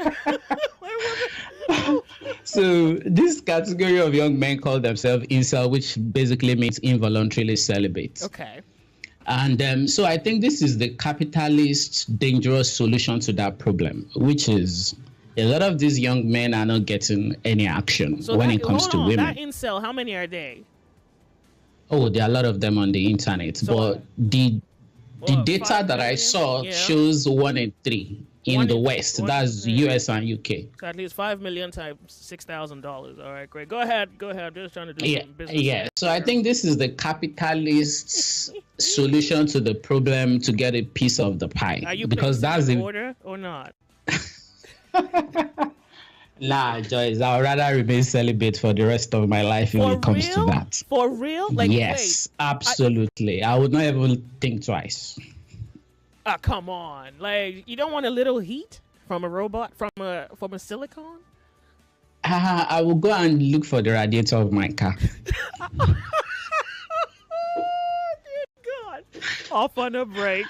So this category of young men call themselves incel, which basically means involuntarily celibate. Okay. And so I think this is the capitalist dangerous solution to that problem, which is a lot of these young men are not getting any action when it comes to women. That incel, how many are they? Oh, there are a lot of them on the internet, but the data that I saw shows 1 in 3 in the West. That's US and UK. So at least 5 million times $6,000. All right, great. Go ahead. I'm just trying to do some business. Yeah. So I think this is the capitalist solution to the problem to get a piece of the pie. Are you because that's the order or not? Nah, Joyce, I'd rather remain celibate for the rest of my life when it comes to that. For real? Yes, absolutely. I would not even think twice. Come on. Like, you don't want a little heat from a robot, from a silicone? I will go and look for the radiator of my car. God. Off on a break.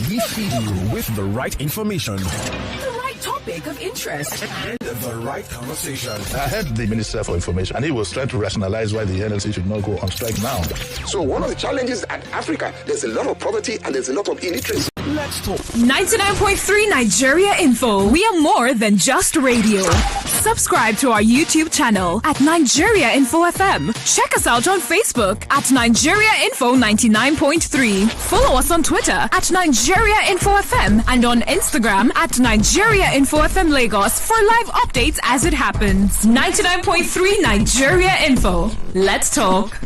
We feed you with the right information. The right topic of interest. And the right conversation. I heard the Minister for Information, and he was trying to rationalize why the NLC should not go on strike now. So one of the challenges at Africa, there's a lot of poverty and there's a lot of illiteracy. Let's talk. 99.3 Nigeria Info. We are more than just radio. Subscribe to our YouTube channel at Nigeria Info FM. Check us out on Facebook at Nigeria Info 99.3. Follow us on Twitter at Nigeria Info FM and on Instagram at Nigeria Info FM Lagos for live updates as it happens. 99.3 Nigeria Info. Let's talk.